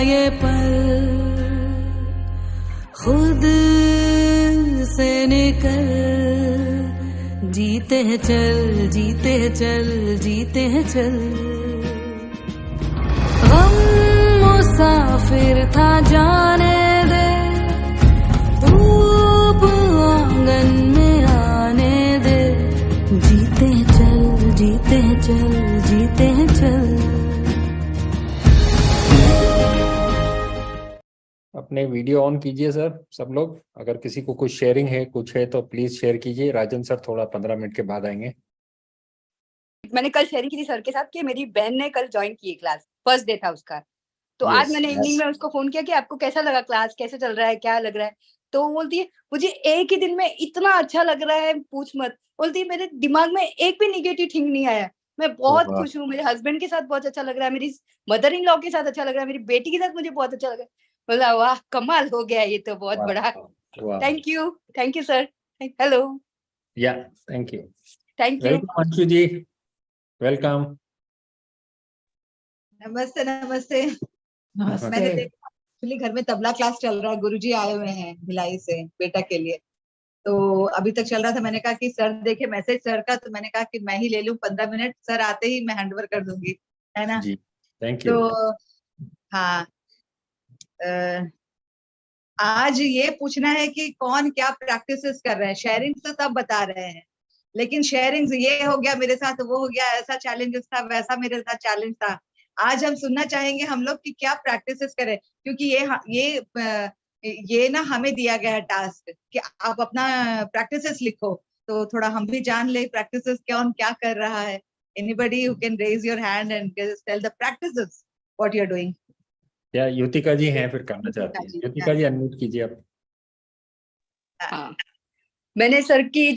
ये पल खुद से निकल, जीते हैं चल, जीते हैं चल, जीते हैं चल। गम मुसाफिर था जाने दे, धूप आंगन में आने दे, जीते हैं चल, जीते हैं चल, जीते हैं चल। अपने वीडियो ऑन कीजिए सर, सब लोग। अगर किसी को कुछ शेयरिंग है, कुछ है तो प्लीज शेयर कीजिए। राजन सर थोड़ा 15 मिनट के बाद आएंगे। मैंने कल शेयरिंग की थी सर के साथ कि मेरी बहन ने कल ज्वाइन की क्लास, फर्स्ट डे था उसका। तो आज मैंने इवनिंग में उसको फोन किया कि आपको कैसा लगा क्लास, कैसे चल रहा है, क्या लग रहा है। तो वो बोलती है मुझे एक ही दिन में इतना अच्छा लग रहा है, पूछ मत। बोलती है मेरे दिमाग में एक भी निगेटिव थिंग नहीं आया, मैं बहुत खुश हूँ। मेरे हस्बैंड के साथ बहुत अच्छा लग रहा है, मेरी मदर इन लॉ के साथ अच्छा लग रहा है, मेरी बेटी के साथ मुझे बहुत अच्छा लगा। बोला वाह कमाल हो गया, ये तो बहुत बड़ा। Thank you sir. Hello, yeah thank you, thank you. Welcome Anshu ji, welcome. नमस्ते नमस्ते। नमस्ते। मैंने देखा एक्चुअली घर में तबला क्लास चल रहा है, गुरुजी आए हुए हैं भिलाई से बेटा के लिए। तो अभी तक चल रहा था, मैंने कहा कि सर देखे मैसेज सर का, तो मैंने कहा कि मैं ही ले लूं 15 मिनट, सर आते ही मैं हैंडओवर कर दूंगी, है ना जी थैंक यू। तो हाँ, आज ये पूछना है कि कौन क्या प्रैक्टिसेस कर रहे हैं। शेयरिंग तो सब बता रहे हैं, लेकिन शेयरिंग ये हो गया मेरे साथ, वो हो गया, ऐसा चैलेंजेस था, वैसा मेरे साथ चैलेंज था। आज हम सुनना चाहेंगे हम लोग कि क्या प्रैक्टिसेस करें, क्योंकि ये ना हमें दिया गया है टास्क कि आप अपना प्रैक्टिसेस लिखो। तो थोड़ा हम भी जान ले प्रैक्टिसेस कौन क्या कर रहा है। Anybody who can raise your hand and tell the practices what you are doing. या युतिका जी हैं फिर करना चाहती हैं। युतिका जी अनम्यूट कीजिए आप। हाँ, मैंने सर की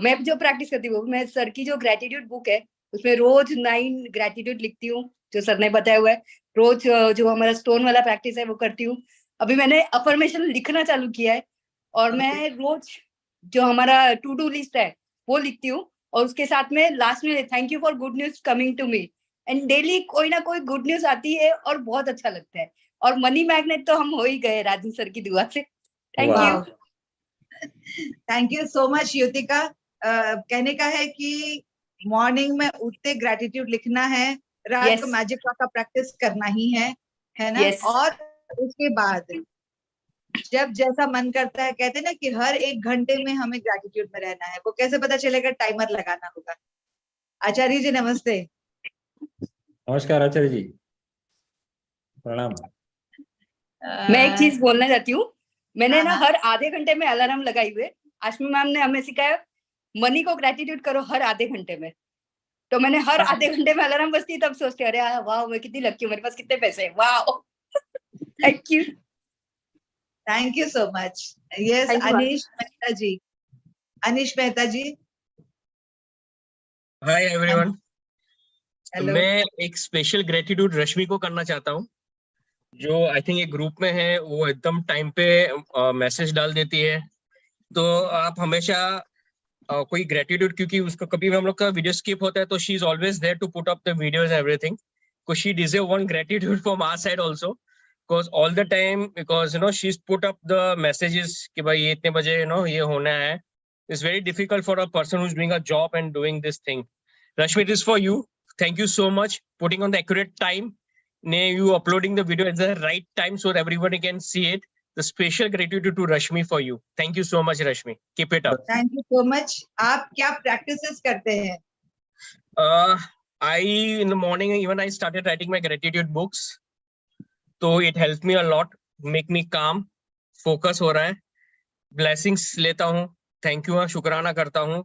मैं जो प्रैक्टिस करती हूँ, मैं सर की जो ग्रेटिट्यूड बुक है उसमें रोज 9 ग्रेटिट्यूड लिखती हूँ, जो सर ने बताया हुआ है। रोज जो हमारा स्टोन वाला प्रैक्टिस है वो करती हूँ। अभी मैंने अफर्मेशन लिखना चालू किया है, और मैं रोज जो हमारा टू डू लिस्ट है वो लिखती हूँ, और उसके साथ में लास्ट में thank you for good news coming to me. And daily कोई ना कोई गुड न्यूज आती है और बहुत अच्छा लगता है। और मनी मैग्नेट तो हम हो ही गए राजन सर की दुआ से। Thank you. Thank you so much Yutika. कहने का है कि मॉर्निंग में उठते ग्रेटिट्यूड लिखना है, रात को मैजिक लॉ का प्रैक्टिस करना ही है ना। और उसके बाद जब जैसा मन करता है, कहते हैं ना कि हर 1 घंटे में हमें ग्रेटिट्यूड में रहना है। वो कैसे पता चलेगा? टाइमर लगाना होगा। आचार्य जी नमस्ते। नमस्कार आचार्य जी, प्रणाम। मैं एक चीज बोलना चाहती हूँ। मैंने ना हर आधे घंटे में अलार्म लगाई हुए। आशमी मैम ने हमें सिखाया मनी को ग्रेटिट्यूड करो हर आधे घंटे में। तो मैंने हर आधे घंटे में अलार्म बजती तब सोचती अरे वाह मैं कितनी लकी हूँ, मेरे पास कितने पैसे हैं। वाह thank you so much. Yes Anish Mehta ji. Anish Mehta ji. Hi everyone. मैं एक स्पेशल ग्रेटिट्यूड रश्मि को करना चाहता हूँ, जो आई थिंक एक ग्रुप में है। वो एकदम टाइम पे मैसेज डाल देती है। तो आप हमेशा कोई ग्रेटिट्यूड, क्योंकि उसको कभी भी हम लोग का वीडियो स्किप होता है तो she is always there to put up the videos everything, because she deserve one gratitude from our side also, because all the time, because she is put up the messages कि भाई ये इतने बजे ये होना है। It's very difficult for a person who is doing a job and doing this thing. Rashmi, it is for you. Thank you so much putting on the accurate time. You uploading the video at the right time so that everybody can see it. The special gratitude to Rashmi for you. Thank you so much, Rashmi. Keep it up. Thank you so much. आप क्या practices करते हैं? I in the morning even I started writing my gratitude books. So it helped me a lot, make me calm, focus हो रहा है, blessings लेता हूँ, thank you शुक्राना करता हूँ,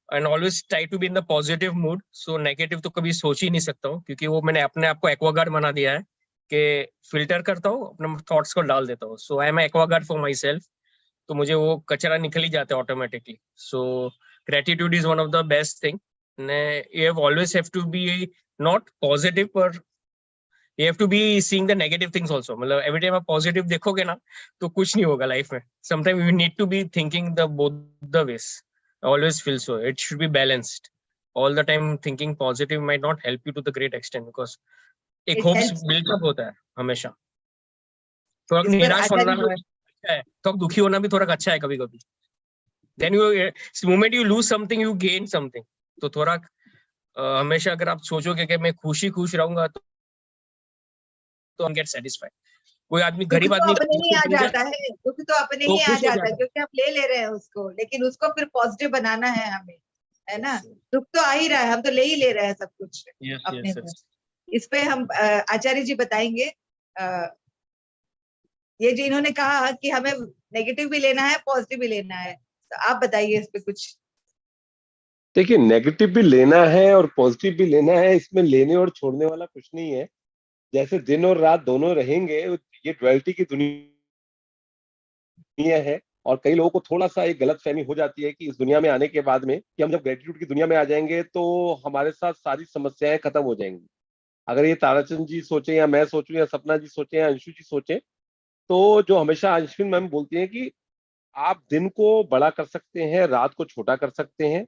and always try to be in the positive mood. So negative तो कभी सोच ही नहीं सकता हूँ, क्योंकि वो मैंने अपने आप को एक्वागार्ड बना दिया है कि फिल्टर करता हूँ, अपने थॉट्स को डाल देता हूँ। So I am Aquaguard for myself. तो मुझे वो कचरा निकल ही जाता है automatically. So gratitude is one of the best thing. You have always have to be not positive, पर you have to be seeing the negative things also. मतलब every time आप positive देखोगे ना तो कुछ नहीं होगा लाइफ में। Sometimes you need to be thinking the both the ways. I always feel so. It should be balanced. All the time thinking positive might not help you to the great extent, because एक hopes built up होता है हमेशा। थोड़ा इस पर निराश होना आचार्य अच्छा है, तो दुखी होना भी थोड़ा अच्छा है कभी कभी। Then you moment you lose something you gain something. तो थोड़ा हमेशा अगर आप सोचोगे कि मैं खुश रहूंगा तो गेट सेटिस्फाइड। कोई आदमी दुख गरीब तो आदमी अपने ही आ मिल जाए जाता है, दुख तो अपने तो ही आ खुश हो जाता है, जाता क्योंकि हम ले रहे हैं उसको, लेकिन उसको फिर पॉजिटिव बनाना है हमें, है ना। है। दुख तो आ ही रहा है, हम तो ले ही ले रहे हैं सब कुछ यस अपने यस को। यस। इस पे हम आचार्य जी बताएंगे। अ, ये जो इन्होंने कहा कि हमें नेगेटिव भी लेना है, पॉजिटिव भी लेना है, तो आप बताइए इस पे कुछ। देखिए, नेगेटिव भी लेना है और पॉजिटिव भी लेना है, इसमें लेने और छोड़ने वाला कुछ नहीं है। जैसे दिन और रात दोनों रहेंगे, ये ड्युअलिटी की दुनिया है। और कई लोगों को थोड़ा सा एक गलत फहमी हो जाती है कि इस दुनिया में आने के बाद में, कि हम जब ग्रेटिट्यूड की दुनिया में आ जाएंगे तो हमारे साथ सारी समस्याएं खत्म हो जाएंगी। अगर ये ताराचंद जी सोचे या मैं सोचूं या सपना जी सोचे या अंशु जी सोचे, तो जो हमेशा अंशुन मैम बोलती हैं कि आप दिन को बड़ा कर सकते हैं, रात को छोटा कर सकते हैं।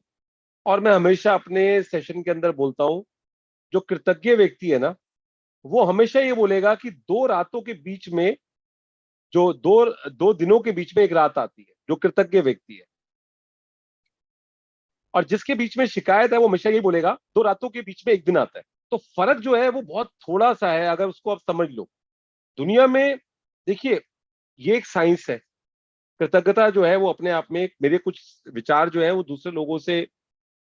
और मैं हमेशा अपने सेशन के अंदर बोलता हूं, जो कृतज्ञ व्यक्ति है ना, वो हमेशा ये बोलेगा कि दो रातों के बीच में, जो दो दो दिनों के बीच में एक रात आती है, जो कृतज्ञ व्यक्ति है। और जिसके बीच में शिकायत है, वो हमेशा यही बोलेगा दो रातों के बीच में एक दिन आता है। तो फर्क जो है वो बहुत थोड़ा सा है, अगर उसको आप समझ लो। दुनिया में देखिए, ये एक साइंस है। कृतज्ञता जो है वो अपने आप में, मेरे कुछ विचार जो है वो दूसरे लोगों से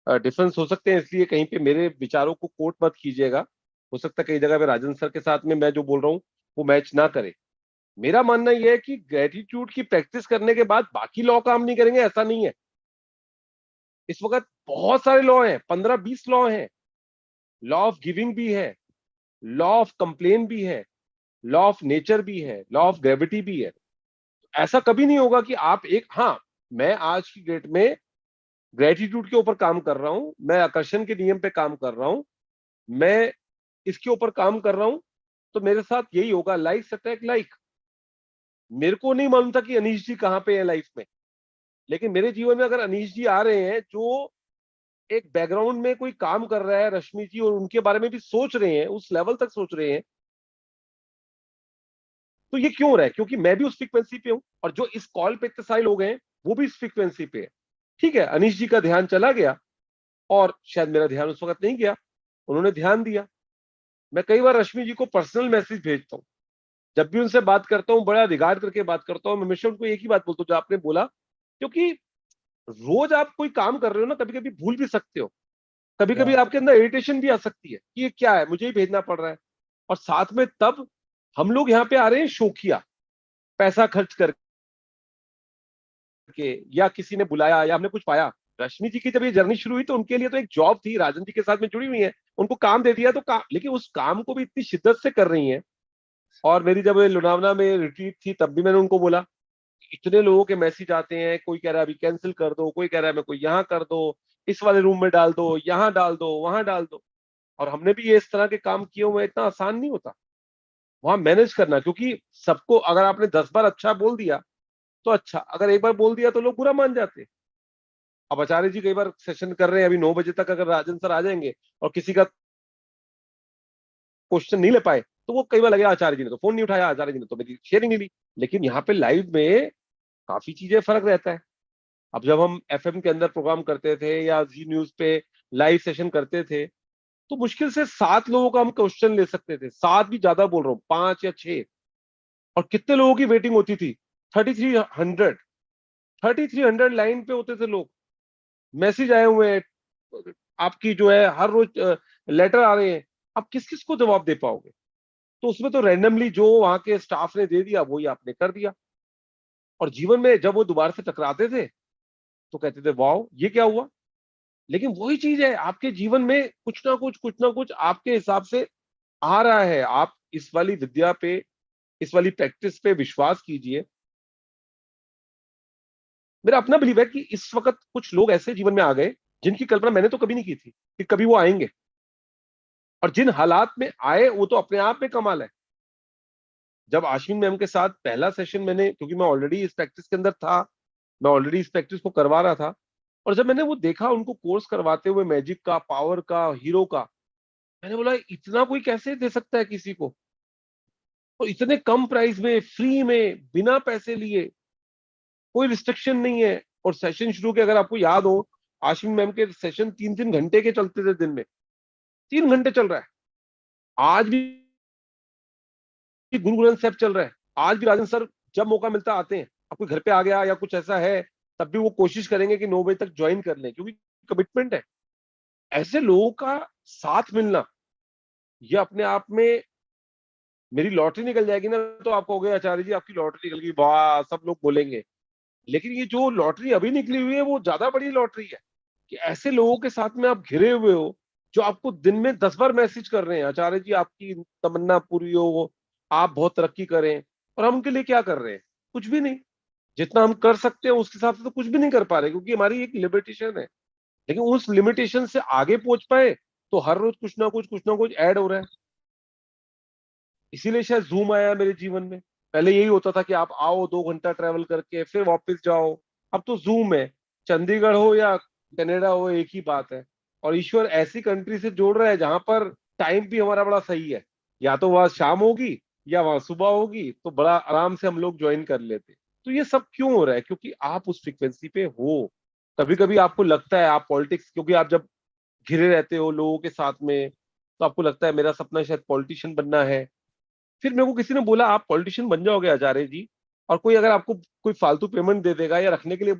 डिफरेंस हो सकते हैं, इसलिए कहीं पे मेरे विचारों को कोट मत कीजिएगा। हो सकता है कई जगह पे राजन सर के साथ में मैं जो बोल रहा हूँ वो मैच ना करे। मेरा मानना यह है कि ग्रेटिट्यूड की प्रैक्टिस करने के बाद बाकी लॉ काम नहीं करेंगे, ऐसा नहीं है। इस वक्त बहुत सारे लॉ हैं, 15-20 लॉ हैं। लॉ ऑफ गिविंग भी है, लॉ ऑफ कंप्लेन भी है, लॉ ऑफ नेचर भी है, लॉ ऑफ ग्रेविटी भी है। ऐसा कभी नहीं होगा कि आप एक, हाँ, मैं आज की डेट में ग्रेटिट्यूड के ऊपर काम कर रहा हूं, मैं आकर्षण के नियम पे काम कर रहा हूं, मैं इसके ऊपर काम कर रहा हूं, तो मेरे साथ यही होगा, लाइक अटैक लाइक। मेरे को नहीं मालूम था कि अनीश जी कहाँ पे है लाइफ में, लेकिन मेरे जीवन में अगर अनीश जी आ रहे हैं, जो एक बैकग्राउंड में कोई काम कर रहा है, रश्मि जी, और उनके बारे में भी सोच रहे हैं, उस लेवल तक सोच रहे हैं, तो ये क्यों हो रहा है? क्योंकि मैं भी उस फ्रीक्वेंसी पे हूं, और जो इस कॉल पे इतने सारे लोग हैं वो भी इस फ्रीक्वेंसी पे है। ठीक है, अनीश जी का ध्यान चला गया, और शायद मेरा ध्यान उस वक्त नहीं गया, उन्होंने ध्यान दिया। मैं कई बार रश्मि जी को पर्सनल मैसेज भेजता हूँ, जब भी उनसे बात करता हूँ बड़ा रिगार्ड करके बात करता हूँ। मैं हमेशा उनको एक ही बात बोलता हूँ जो आपने बोला, क्योंकि रोज आप कोई काम कर रहे हो ना, कभी कभी भूल भी सकते हो, कभी कभी आपके अंदर इरिटेशन भी आ सकती है कि ये क्या है, मुझे ही भेजना पड़ रहा है। और साथ में तब हम लोग यहाँ पे आ रहे हैं शौकिया, पैसा खर्च करके, या किसी ने बुलाया या हमने कुछ पाया। रश्मि जी की जब ये जर्नी शुरू हुई तो उनके लिए तो एक जॉब थी, राजन जी के साथ में जुड़ी हुई है, उनको काम दे दिया तो काम, लेकिन उस काम को भी इतनी शिद्दत से कर रही हैं। और मेरी जब लोनावला में रिट्रीट थी तब भी मैंने उनको बोला, इतने लोगों के मैसेज आते हैं, कोई कह रहा है अभी कैंसिल कर दो, कोई कह रहा है मेरे को यहाँ कर दो, इस वाले रूम में डाल दो, यहाँ डाल दो, वहां डाल दो। और हमने भी ये इस तरह के काम किए हुए, इतना आसान नहीं होता वहां मैनेज करना, क्योंकि सबको अगर आपने 10 बार अच्छा बोल दिया तो अच्छा, अगर एक बार बोल दिया तो लोग बुरा मान जाते। अब आचार्य जी कई बार सेशन कर रहे हैं, अभी 9 बजे तक अगर राजन सर आ जाएंगे और किसी का क्वेश्चन नहीं ले पाए, तो वो कई बार लगेगा आचार्य जी ने तो फोन नहीं उठाया, आचार्य जी ने तो मेरी शेयरिंग नहीं ली। लेकिन यहाँ पे लाइव में काफी चीजें फर्क रहता है। अब जब हम एफएम के अंदर प्रोग्राम करते थे या जी न्यूज पे लाइव सेशन करते थे, तो मुश्किल से 7 लोगों का हम क्वेश्चन ले सकते थे, 7 भी ज्यादा बोल रहा हूँ, 5 या 6। और कितने लोगों की वेटिंग होती थी? 3300, 3300 लाइन पे होते थे लोग। मैसेज आए हुए हैं आपकी, जो है हर रोज लेटर आ रहे हैं, आप किस किस को जवाब दे पाओगे? तो उसमें तो रैंडमली जो वहां के स्टाफ ने दे दिया वही आपने कर दिया। और जीवन में जब वो दोबारा से टकराते थे तो कहते थे वाओ ये क्या हुआ। लेकिन वही चीज है, आपके जीवन में कुछ ना कुछ आपके हिसाब से आ रहा है। आप इस वाली विद्या पे, इस वाली प्रैक्टिस पे विश्वास कीजिए। मेरा अपना बिलीव है कि इस वक्त कुछ लोग ऐसे जीवन में आ गए जिनकी कल्पना मैंने तो कभी नहीं की थी कि कभी वो आएंगे, और जिन हालात में आए वो तो अपने आप में कमाल है। जब आश्विन मैम के साथ पहला सेशन मैंने, क्योंकि मैं ऑलरेडी इस प्रैक्टिस के अंदर था, मैं ऑलरेडी इस प्रैक्टिस को करवा रहा था, और जब मैंने वो देखा उनको कोर्स करवाते हुए, मैजिक का, पावर का, हीरो का, मैंने बोला इतना कोई कैसे दे सकता है किसी को। और इतने कम प्राइस में, फ्री में, बिना पैसे लिए, कोई रिस्ट्रिक्शन नहीं है। और सेशन शुरू के, अगर आपको याद हो, आशिम मैम के सेशन 3-3 घंटे के चलते थे दिन में, 3 घंटे चल रहा है। आज भी गुरु ग्रंथ साहब चल रहा है। आज भी राजन सर जब मौका मिलता आते हैं। अब कोई घर पे आ गया या कुछ ऐसा है, तब भी वो कोशिश करेंगे कि 9 बजे तक ज्वाइन कर लें, क्योंकि कमिटमेंट है। ऐसे लोगों का साथ मिलना, ये अपने आप में, मेरी लॉटरी निकल जाएगी ना तो आप कहोगे आचार्य जी आपकी लॉटरी निकल गई, वाह, सब लोग बोलेंगे। लेकिन ये जो लॉटरी अभी निकली हुई है वो ज्यादा बड़ी लॉटरी है, कि ऐसे लोगों के साथ में आप घिरे हुए हो, जो आपको दिन में 10 बार मैसेज कर रहे हैं, आचार्य जी आपकी तमन्ना पूरी हो, आप बहुत तरक्की करें। और हम उनके लिए क्या कर रहे हैं? कुछ भी नहीं। जितना हम कर सकते हैं उसके हिसाब से तो कुछ भी नहीं कर पा रहे, क्योंकि हमारी एक लिमिटेशन है। लेकिन उस लिमिटेशन से आगे पहुंच पाए तो हर रोज कुछ ना कुछ ऐड हो रहा है। इसीलिए शायद जूम आया मेरे जीवन में। पहले यही होता था कि आप आओ 2 घंटा ट्रेवल करके फिर वापस जाओ। अब तो जूम है, चंडीगढ़ हो या कनाडा हो, एक ही बात है। और ईश्वर ऐसी कंट्री से जोड़ रहा है जहां पर टाइम भी हमारा बड़ा सही है। या तो वहां शाम होगी या वहां सुबह होगी, तो बड़ा आराम से हम लोग ज्वाइन कर लेते। तो ये सब क्यों हो रहा है? क्योंकि आप उस फ्रिक्वेंसी पे हो। कभी कभी आपको लगता है आप पॉलिटिक्स, क्योंकि आप जब घिरे रहते हो लोगों के साथ में, तो आपको लगता है मेरा सपना शायद पॉलिटिशियन बनना है। फिर मेरे को किसी ने बोला आप पॉलिटिशियन बन जाओगे आचार्य जी, और कोई अगर आपको कोई फालतू पेमेंट दे देगा या रखने के लिए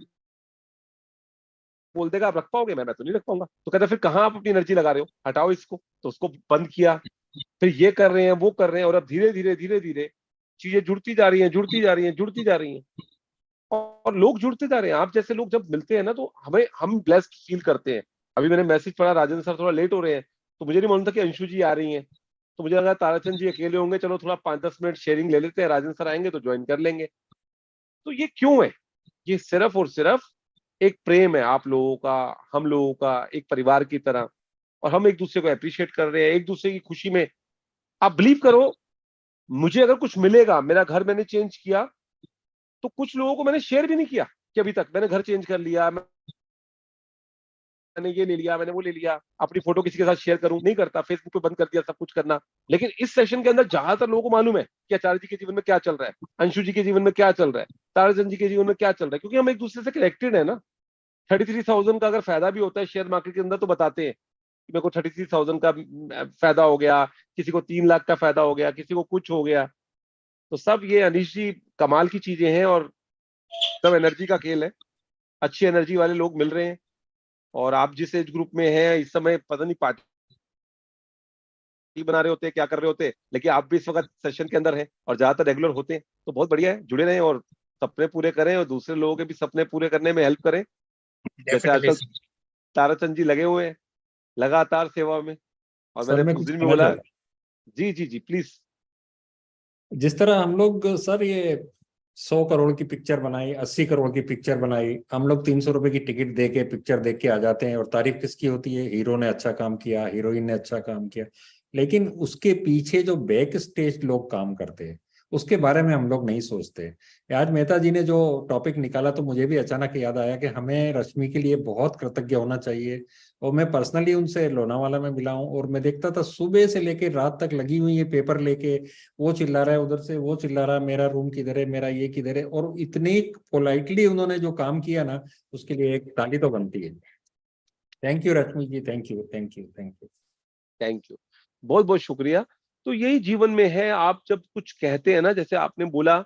बोल देगा, आप रख पाओगे? मैं तो नहीं रख पाऊंगा। तो कहता फिर कहाँ आप अपनी एनर्जी लगा रहे हो, हटाओ इसको। तो उसको बंद किया। फिर ये कर रहे हैं, वो कर रहे हैं, और अब धीरे धीरे धीरे धीरे चीजें जुड़ती जा रही हैं, जुड़ती जा रही हैं, जुड़ती जा रही हैं। और लोग जुड़ते जा रहे हैं। आप जैसे लोग जब मिलते हैं ना, तो हम ब्लेस्ड फील करते हैं। अभी मैंने मैसेज पढ़ा, राजेंद्र सर थोड़ा लेट हो रहे हैं, तो मुझे नहीं मालूम था कि अंशु जी आ रही हैं। तो मुझे लगा ताराचंद जी अकेले होंगे, चलो थोड़ा 5-10 मिनट शेयरिंग ले लेते हैं, राजेंद्र सर आएंगे तो ज्वाइन कर लेंगे। तो ये क्यों है? ये सिर्फ और सिर्फ एक प्रेम है आप लोगों का, हम लोगों का, एक परिवार की तरह। और हम एक दूसरे को अप्रिशिएट कर रहे हैं, एक दूसरे की खुशी में। आप बिलीव करो, मुझे अगर कुछ मिलेगा, मेरा घर मैंने चेंज किया, तो कुछ लोगों को मैंने शेयर भी नहीं किया कि अभी तक मैंने घर चेंज कर लिया, मैंने ये ले लिया, मैंने वो ले लिया, अपनी फोटो किसी के साथ शेयर करूं, नहीं करता। फेसबुक पे बंद कर दिया सब कुछ करना। लेकिन इस सेशन के अंदर ज्यादातर लोगों को मालूम है कि आचार्य जी के जीवन में क्या चल रहा है, अंशु जी के जीवन में क्या चल रहा है, ताराचंद जी के जीवन में क्या चल रहा है, क्योंकि हम एक दूसरे से कनेक्टेड है ना। 33,000 का अगर फायदा भी होता है शेयर मार्केट के अंदर, तो बताते हैं कि मेरे को 33,000 का फायदा हो गया, किसी को 3 लाख का फायदा हो गया, किसी को कुछ हो गया। तो सब ये अनीश जी कमाल की चीजें हैं, और सब एनर्जी का खेल है। अच्छी एनर्जी वाले लोग मिल रहे हैं। और आप जिस एज ग्रुप में हैं इस समय, पता नहीं पार्टी बना रहे होते हैं, क्या कर रहे होते हैं, लेकिन आप भी इस वक्त सेशन के अंदर हैं और ज्यादातर रेगुलर होते हैं। तो बहुत बढ़िया है, जुड़े रहें और सपने पूरे करें, और दूसरे लोगों के भी सपने पूरे करने में हेल्प करें। जैसे Definitely, आजकल sir. ताराचंद जी लगे हुए हैं लगातार सेवा में। और सर मैंने मैं उस कुछ दिन भी कहना बोला, चाहता जी जी जी प्लीज। जिस तरह हम लोग सर ये 100 करोड़ की पिक्चर बनाई, 80 करोड़ की पिक्चर बनाई, हम लोग 300 रुपए की टिकट दे के पिक्चर देख के आ जाते हैं, और तारीफ किसकी होती है? हीरो ने अच्छा काम किया, हीरोइन ने अच्छा काम किया। लेकिन उसके पीछे जो बैक स्टेज लोग काम करते हैं उसके बारे में हम लोग नहीं सोचते। आज मेहता जी ने जो टॉपिक निकाला तो मुझे भी अचानक याद आया कि हमें रश्मि के लिए बहुत कृतज्ञ होना चाहिए। और मैं पर्सनली उनसे लोनावाला में मिला हूँ, और मैं देखता था सुबह से लेके रात तक लगी हुई है पेपर लेके। वो चिल्ला रहा है उधर से, वो चिल्ला रहा है मेरा रूम किधर है, मेरा ये किधर है, और इतनी पोलाइटली उन्होंने जो काम किया ना, उसके लिए एक ताली तो बनती है। Thank you Rashmi ji, thank you, thank you, thank you. Thank you, बहुत बहुत शुक्रिया। तो यही जीवन में है, आप जब कुछ कहते हैं ना, जैसे आपने बोला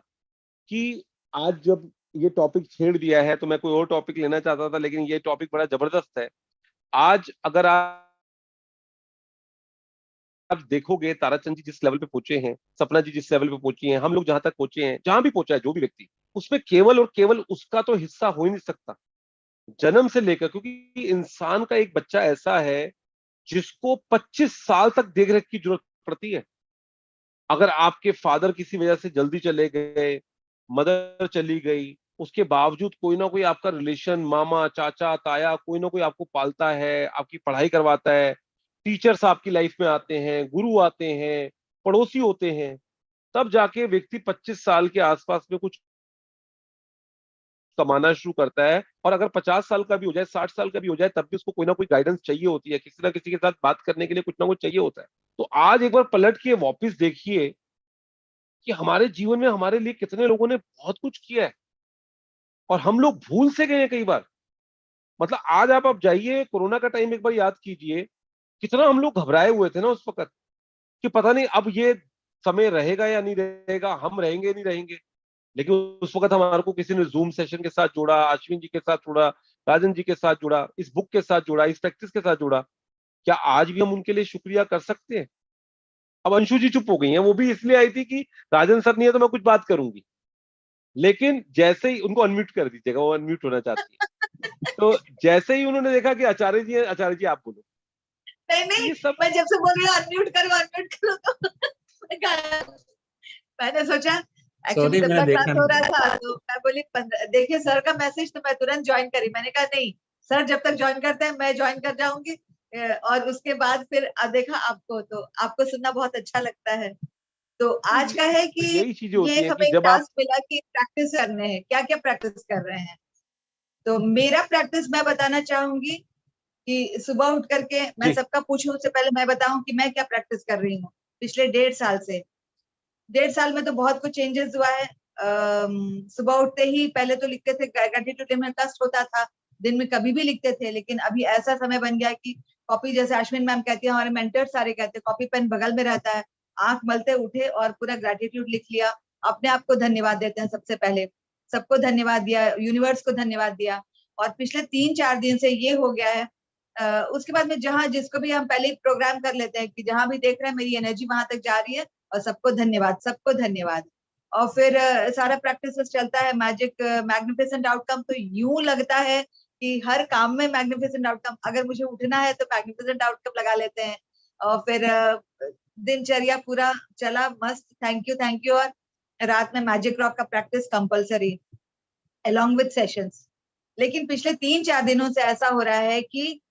कि आज जब ये टॉपिक छेड़ दिया है, तो मैं कोई और टॉपिक लेना चाहता था, लेकिन ये टॉपिक बड़ा जबरदस्त है। आज अगर आप देखोगे, ताराचंद जी जिस लेवल पे पहुंचे हैं, सपना जी जिस लेवल पे पहुंची हैं, हम लोग जहां तक पहुंचे हैं, जहां भी पहुंचा है जो भी व्यक्ति, उसमें केवल और केवल उसका तो हिस्सा हो ही नहीं सकता, जन्म से लेकर। क्योंकि इंसान का एक बच्चा ऐसा है जिसको 25 साल तक देख रेख की जरूरत पड़ती है। अगर आपके फादर किसी वजह से जल्दी चले गए, मदर चली गई, उसके बावजूद कोई ना कोई आपका रिलेशन, मामा, चाचा, ताया, कोई ना कोई आपको पालता है, आपकी पढ़ाई करवाता है। टीचर्स आपकी लाइफ में आते हैं, गुरु आते हैं, पड़ोसी होते हैं। तब जाके व्यक्ति 25 साल के आसपास में कुछ कमाना शुरू करता है। और अगर 50 साल का भी हो जाए, 60 साल का भी हो जाए, तब भी उसको कोई ना कोई गाइडेंस चाहिए होती है, किसी ना किसी के साथ बात करने के लिए कुछ ना कुछ चाहिए होता है। तो आज एक बार पलट के वापस देखिए कि हमारे जीवन में हमारे लिए कितने लोगों ने बहुत कुछ किया है और हम लोग भूल से गए हैं कई बार। मतलब आज आप जाइए, कोरोना का टाइम एक बार याद कीजिए, कितना हम लोग घबराए हुए थे ना उस वक्त कि पता नहीं अब ये समय रहेगा या नहीं रहेगा, हम रहेंगे नहीं रहेंगे। लेकिन उस वक्त हमारे को किसी ने जूम सेशन के साथ जोड़ा, अश्विन जी के साथ जोड़ा, राजन जी के साथ जुड़ा, इस बुक के साथ जुड़ा, इस प्रैक्टिस के साथ जुड़ा। क्या आज भी हम उनके लिए शुक्रिया कर सकते हैं? अब अंशु जी चुप हो गई हैं, वो भी इसलिए आई थी कि राजन सर नहीं है तो मैं कुछ बात करूंगी, लेकिन जैसे ही उनको अनम्यूट कर दीजिएगा, वो अनम्यूट होना चाहती है। तो जैसे ही उन्होंने देखा कि आचार्य जी है, आचार्य जी आप बोलो। नहीं नहीं, ये सब मैं जब से बोल रही हूँ अनम्यूट करो तो मैंने सोचा एक्चुअली सॉरी, जब मैं तक क्लास देखा हो नहीं। रहा था तो मैं बोली देखिए सर का मैसेज, तो मैं तुरंत ज्वाइन करी। मैंने कहा नहीं सर जब तक ज्वाइन करते हैं मैं ज्वाइन कर जाऊंगी। और उसके बाद फिर देखा आपको, तो आपको सुनना बहुत अच्छा लगता है। तो आज का है तो कि यही चीजें होती ये हैं कि हमें जब आप टास्क मिला कि प्रैक्टिस करने हैं, क्या क्या प्रैक्टिस कर रहे हैं। तो मेरा प्रैक्टिस मैं बताना चाहूंगी कि सुबह उठ करके मैं जी सबका पूछूं उससे पहले मैं बताऊं कि मैं क्या प्रैक्टिस कर रही हूँ पिछले 1.5 साल से। 1.5 साल में तो बहुत कुछ चेंजेस हुआ है। सुबह उठते ही पहले तो लिखते थे, ग्रेटिट्यूड में कष्ट होता था, दिन में कभी भी लिखते थे, लेकिन अभी ऐसा समय बन गया कि कॉपी, जैसे अश्विन मैम कहती है, हमारे मेंटर सारे कहते हैं कॉपी पेन बगल में रहता है, आंख मलते उठे और पूरा ग्रेटिट्यूड लिख लिया। अपने आप को धन्यवाद देते हैं सबसे पहले, सबको धन्यवाद दिया, यूनिवर्स को धन्यवाद दिया। और पिछले 3-4 दिन से ये हो गया है। उसके बाद में जहां जिसको भी हम पहले ही प्रोग्राम कर लेते हैं कि जहां भी देख रहे हैं मेरी एनर्जी वहां तक जा रही है, और सबको धन्यवाद, सबको धन्यवाद। और फिर सारा प्रैक्टिस चलता है मैजिक मैग्निफिसेंट आउटकम। तो यूं लगता है कि हर काम में मैग्निफिसेंट आउटकम, अगर मुझे उठना है तो मैग्निफिसेंट आउटकम लगा लेते हैं। और फिर दिनचर्या पूरा चला मस्त, थैंक यू। और रात में मैजिक रॉक का practice compulsory along with sessions. लेकिन पिछले 3-4 दिनों से ऐसा हो रहा है कि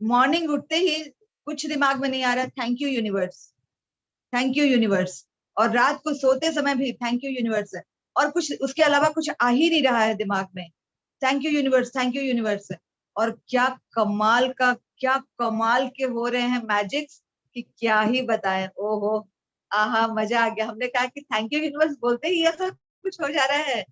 मॉर्निंग उठते ही कुछ दिमाग में नहीं आ रहा, thank you universe, thank you universe. और रात को सोते समय भी थैंक यू यूनिवर्स है, और कुछ उसके अलावा कुछ आ ही नहीं रहा है दिमाग में, thank you universe, thank you universe. और क्या कमाल के हो रहे हैं मैजिक्स कि क्या ही बताएं। ओहो आहा, मजा आ गया। हमने कहा कि थैंक यू यूनिवर्स बोलते ही ऐसा कुछ हो जा रहा है।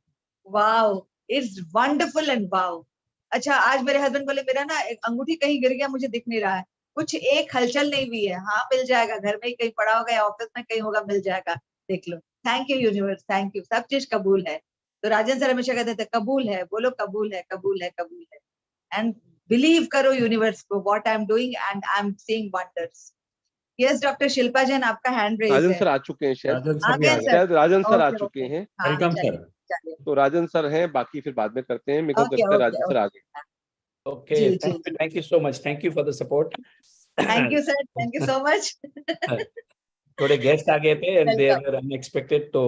Wow, it's wonderful and wow. अच्छा, आज मेरे हस्बैंड बोले मेरा ना एक अंगूठी कहीं गिर गया, मुझे दिख नहीं रहा है। कुछ एक हलचल नहीं हुई है। हाँ, मिल जाएगा, घर में ही कहीं पड़ा होगा या ऑफिस में कहीं होगा, मिल जाएगा, देख लो। Thank you universe, thank you, सब चीज कबूल है। तो राजन सर हमेशा कहते थे कबूल है, बोलो कबूल है, कबूल है, कबूल है। एंड बिलीव करो यूनिवर्स को, what I am doing and I am seeing wonders. Yes doctor Shilpa Jain, आपका हैंड रेज राजन है। सर आ चुके हैं शायद, राजन आ सर भी गए आ गए। सर? शायद राजन सर आ ओके चुके ओके, हैं। हाँ वेलकम चलिए सर। चलिए। तो राजन सर हैं, बाकी फिर बाद में करते हैं। मेरे को ओके लगता है ओके राजन सर आ ओके, गए। Okay, जी जी जी, thank you so much. Thank you for the support. Thank you sir, thank you so much. थोड़े गेस्ट आ गए थे and they welcome. were unexpected, तो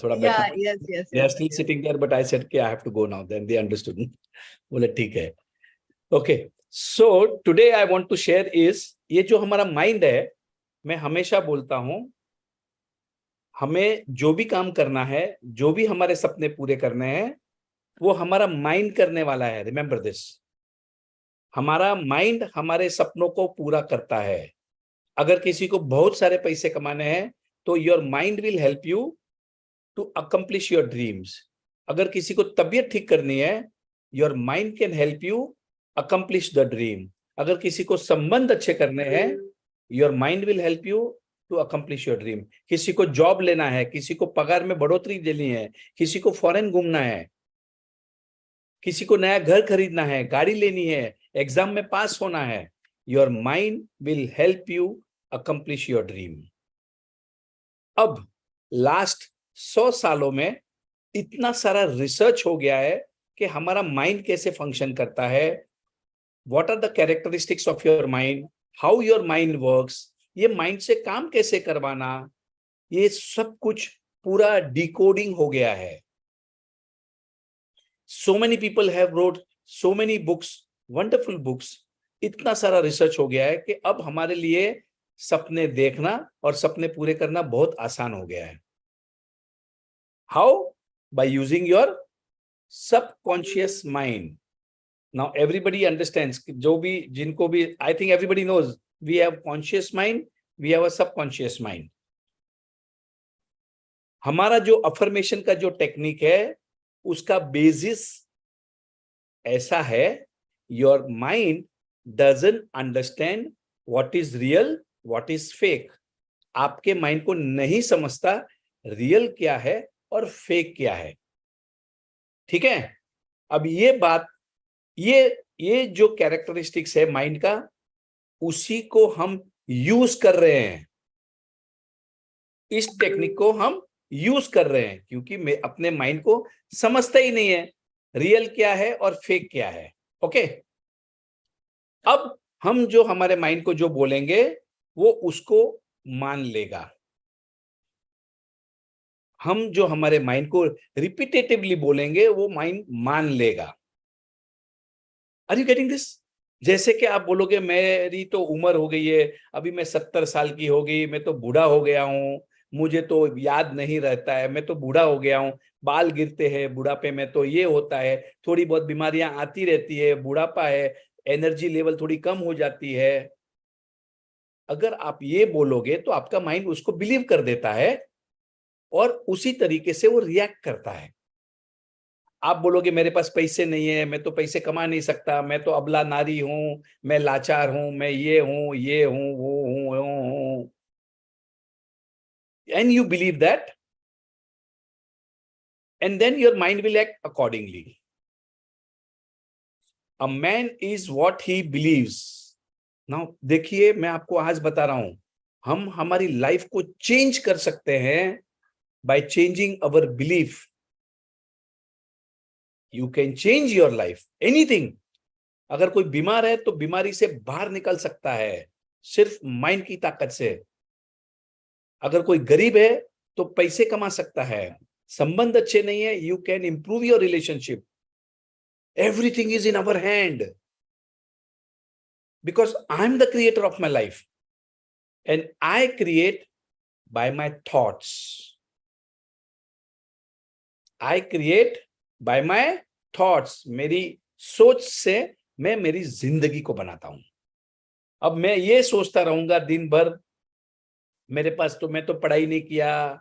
थोड़ा या बैठना। Yes yes They are yes still sitting there, but I said कि I have to go now. Then they understood. बोले ठीक है। Okay, so today I want to share is ये जो हमारा माइंड है, मैं हमेशा बोलता हूँ, हमें जो भी काम करना है, जो भी हमारे सपने पूरे करने हैं, वो हमारा माइंड करने वाला है। रिमेंबर दिस, हमारा माइंड हमारे सपनों को पूरा करता है। अगर किसी को बहुत सारे पैसे कमाने हैं तो your mind will help you to accomplish your dreams. अगर किसी को तबीयत ठीक करनी है, your mind can help you accomplish the dream. अगर किसी को संबंध अच्छे करने हैं, your mind will help you to accomplish your dream. किसी को जॉब लेना है, किसी को पगार में बढ़ोतरी देनी है, किसी को फॉरेन घूमना है, किसी को नया घर खरीदना है, गाड़ी लेनी है, एग्जाम में पास होना है, your mind will help you accomplish your dream. अब लास्ट 100 सालों में इतना सारा रिसर्च हो गया है कि हमारा माइंड कैसे फंक्शन करता है, what are the characteristics of your mind, how your mind works, ये माइंड से काम कैसे करवाना, ये सब कुछ पूरा डिकोडिंग हो गया है। So many people have wrote so many books, wonderful books. इतना सारा रिसर्च हो गया है कि अब हमारे लिए सपने देखना और सपने पूरे करना बहुत आसान हो गया है। How? By using your subconscious mind. Now everybody understands, जो भी जिनको भी, I think everybody knows we have conscious mind, we have a subconscious mind. हमारा जो अफर्मेशन का जो टेक्निक है उसका बेसिस ऐसा है, your mind doesn't understand what is real what is fake. आपके माइंड को नहीं समझता रियल क्या है और फेक क्या है। ठीक है, अब ये बात, ये जो कैरेक्टरिस्टिक्स है माइंड का, उसी को हम यूज कर रहे हैं, इस टेक्निक को हम यूज कर रहे हैं, क्योंकि मैं अपने माइंड को समझता ही नहीं है रियल क्या है और फेक क्या है। ओके, अब हम जो हमारे माइंड को जो बोलेंगे वो उसको मान लेगा। हम जो हमारे माइंड को रिपीटेटिवली बोलेंगे वो माइंड मान लेगा। Are you getting this? जैसे कि आप बोलोगे मेरी तो उम्र हो गई है, अभी मैं 70 साल की हो गई, मैं तो बूढ़ा हो गया हूं, मुझे तो याद नहीं रहता है, मैं तो बूढ़ा हो गया हूं, बाल गिरते हैं बुढ़ापे में, तो ये होता है, थोड़ी बहुत बीमारियां आती रहती है, बुढ़ापा है, एनर्जी लेवल थोड़ी कम हो जाती है। अगर आप ये बोलोगे तो आपका माइंड उसको बिलीव कर देता है और उसी तरीके से वो रिएक्ट करता है। आप बोलोगे मेरे पास पैसे नहीं है, मैं तो पैसे कमा नहीं सकता, मैं तो अबला नारी हूं, मैं लाचार हूं, मैं ये हूं वो हूं, and you believe that, and then your mind will act accordingly. A man is what he believes. Now देखिए, मैं आपको आज बता रहा हूं, हम हमारी लाइफ को चेंज कर सकते हैं by changing our belief. You can change your life, anything. अगर कोई बीमार है तो बीमारी से बाहर निकल सकता है सिर्फ माइंड की ताकत से। अगर कोई गरीब है तो पैसे कमा सकता है। संबंध अच्छे नहीं है, you can improve your relationship. Everything is in our hand, because I am the creator of my life and I create bye my thoughts. I create bye my thoughts. मेरी सोच से मैं मेरी जिंदगी को बनाता हूं। अब मैं ये सोचता रहूंगा दिन भर, मेरे पास तो, मैं तो पढ़ाई नहीं किया,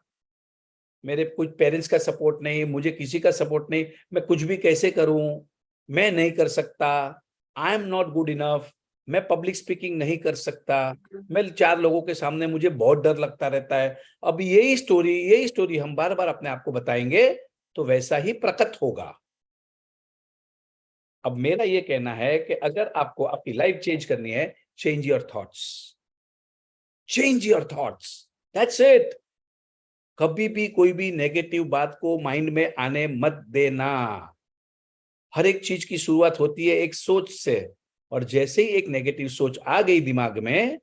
मेरे कुछ पेरेंट्स का सपोर्ट नहीं, मुझे किसी का सपोर्ट नहीं, मैं कुछ भी कैसे करूं, मैं नहीं कर सकता, I am not good enough, मैं पब्लिक स्पीकिंग नहीं कर सकता, मैं 4 लोगों के सामने मुझे बहुत डर लगता रहता है। अब यही स्टोरी हम बार बार अपने आप को बताएंगे तो वैसा ही प्रकट होगा। अब मेरा ये कहना है कि अगर आपको आपकी लाइफ चेंज करनी है, change your thoughts, change your thoughts, that's it. कभी भी कोई भी नेगेटिव बात को माइंड में आने मत देना। हर एक चीज की शुरुआत होती है एक सोच से, और जैसे ही एक नेगेटिव सोच आ गई दिमाग में,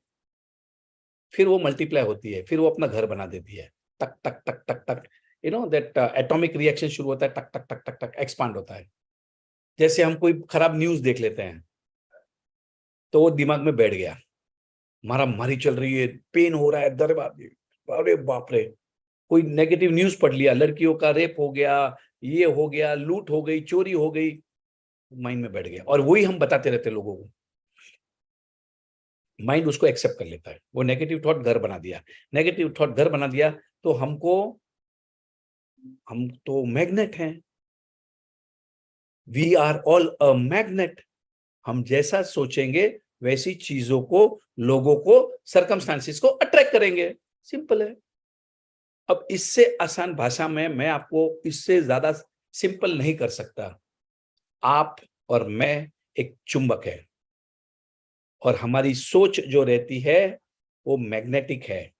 फिर वो मल्टीप्लाई होती है, फिर वो अपना घर बना देती है। टक टक टक टक टक, you know that atomic reaction शुरू होता है, टक टक टक टक टक एक्सपांड होता है। जैसे हम कोई खराब न्यूज देख लेते हैं तो वो दिमाग में बैठ गया, मारामारी चल रही है, पेन हो रहा है, दर्द, अरे बाप रे, कोई नेगेटिव न्यूज पढ़ लिया, लड़कियों का रेप हो गया, ये हो गया, लूट हो गई, चोरी हो गई, माइंड में बैठ गया, और वही हम बताते रहते लोगों को। माइंड उसको एक्सेप्ट कर लेता है। वो नेगेटिव थॉट घर बना दिया, नेगेटिव थॉट घर बना दिया, तो हम तो मैग्नेट हैं, we are all a magnet. हम जैसा सोचेंगे वैसी चीजों को, लोगों को, सर्कमस्टांसिस को अट्रैक्ट करेंगे। सिंपल है। अब इससे आसान भाषा में मैं आपको इससे ज्यादा सिंपल नहीं कर सकता। आप और मैं एक चुंबक है, और हमारी सोच जो रहती है वो मैग्नेटिक है,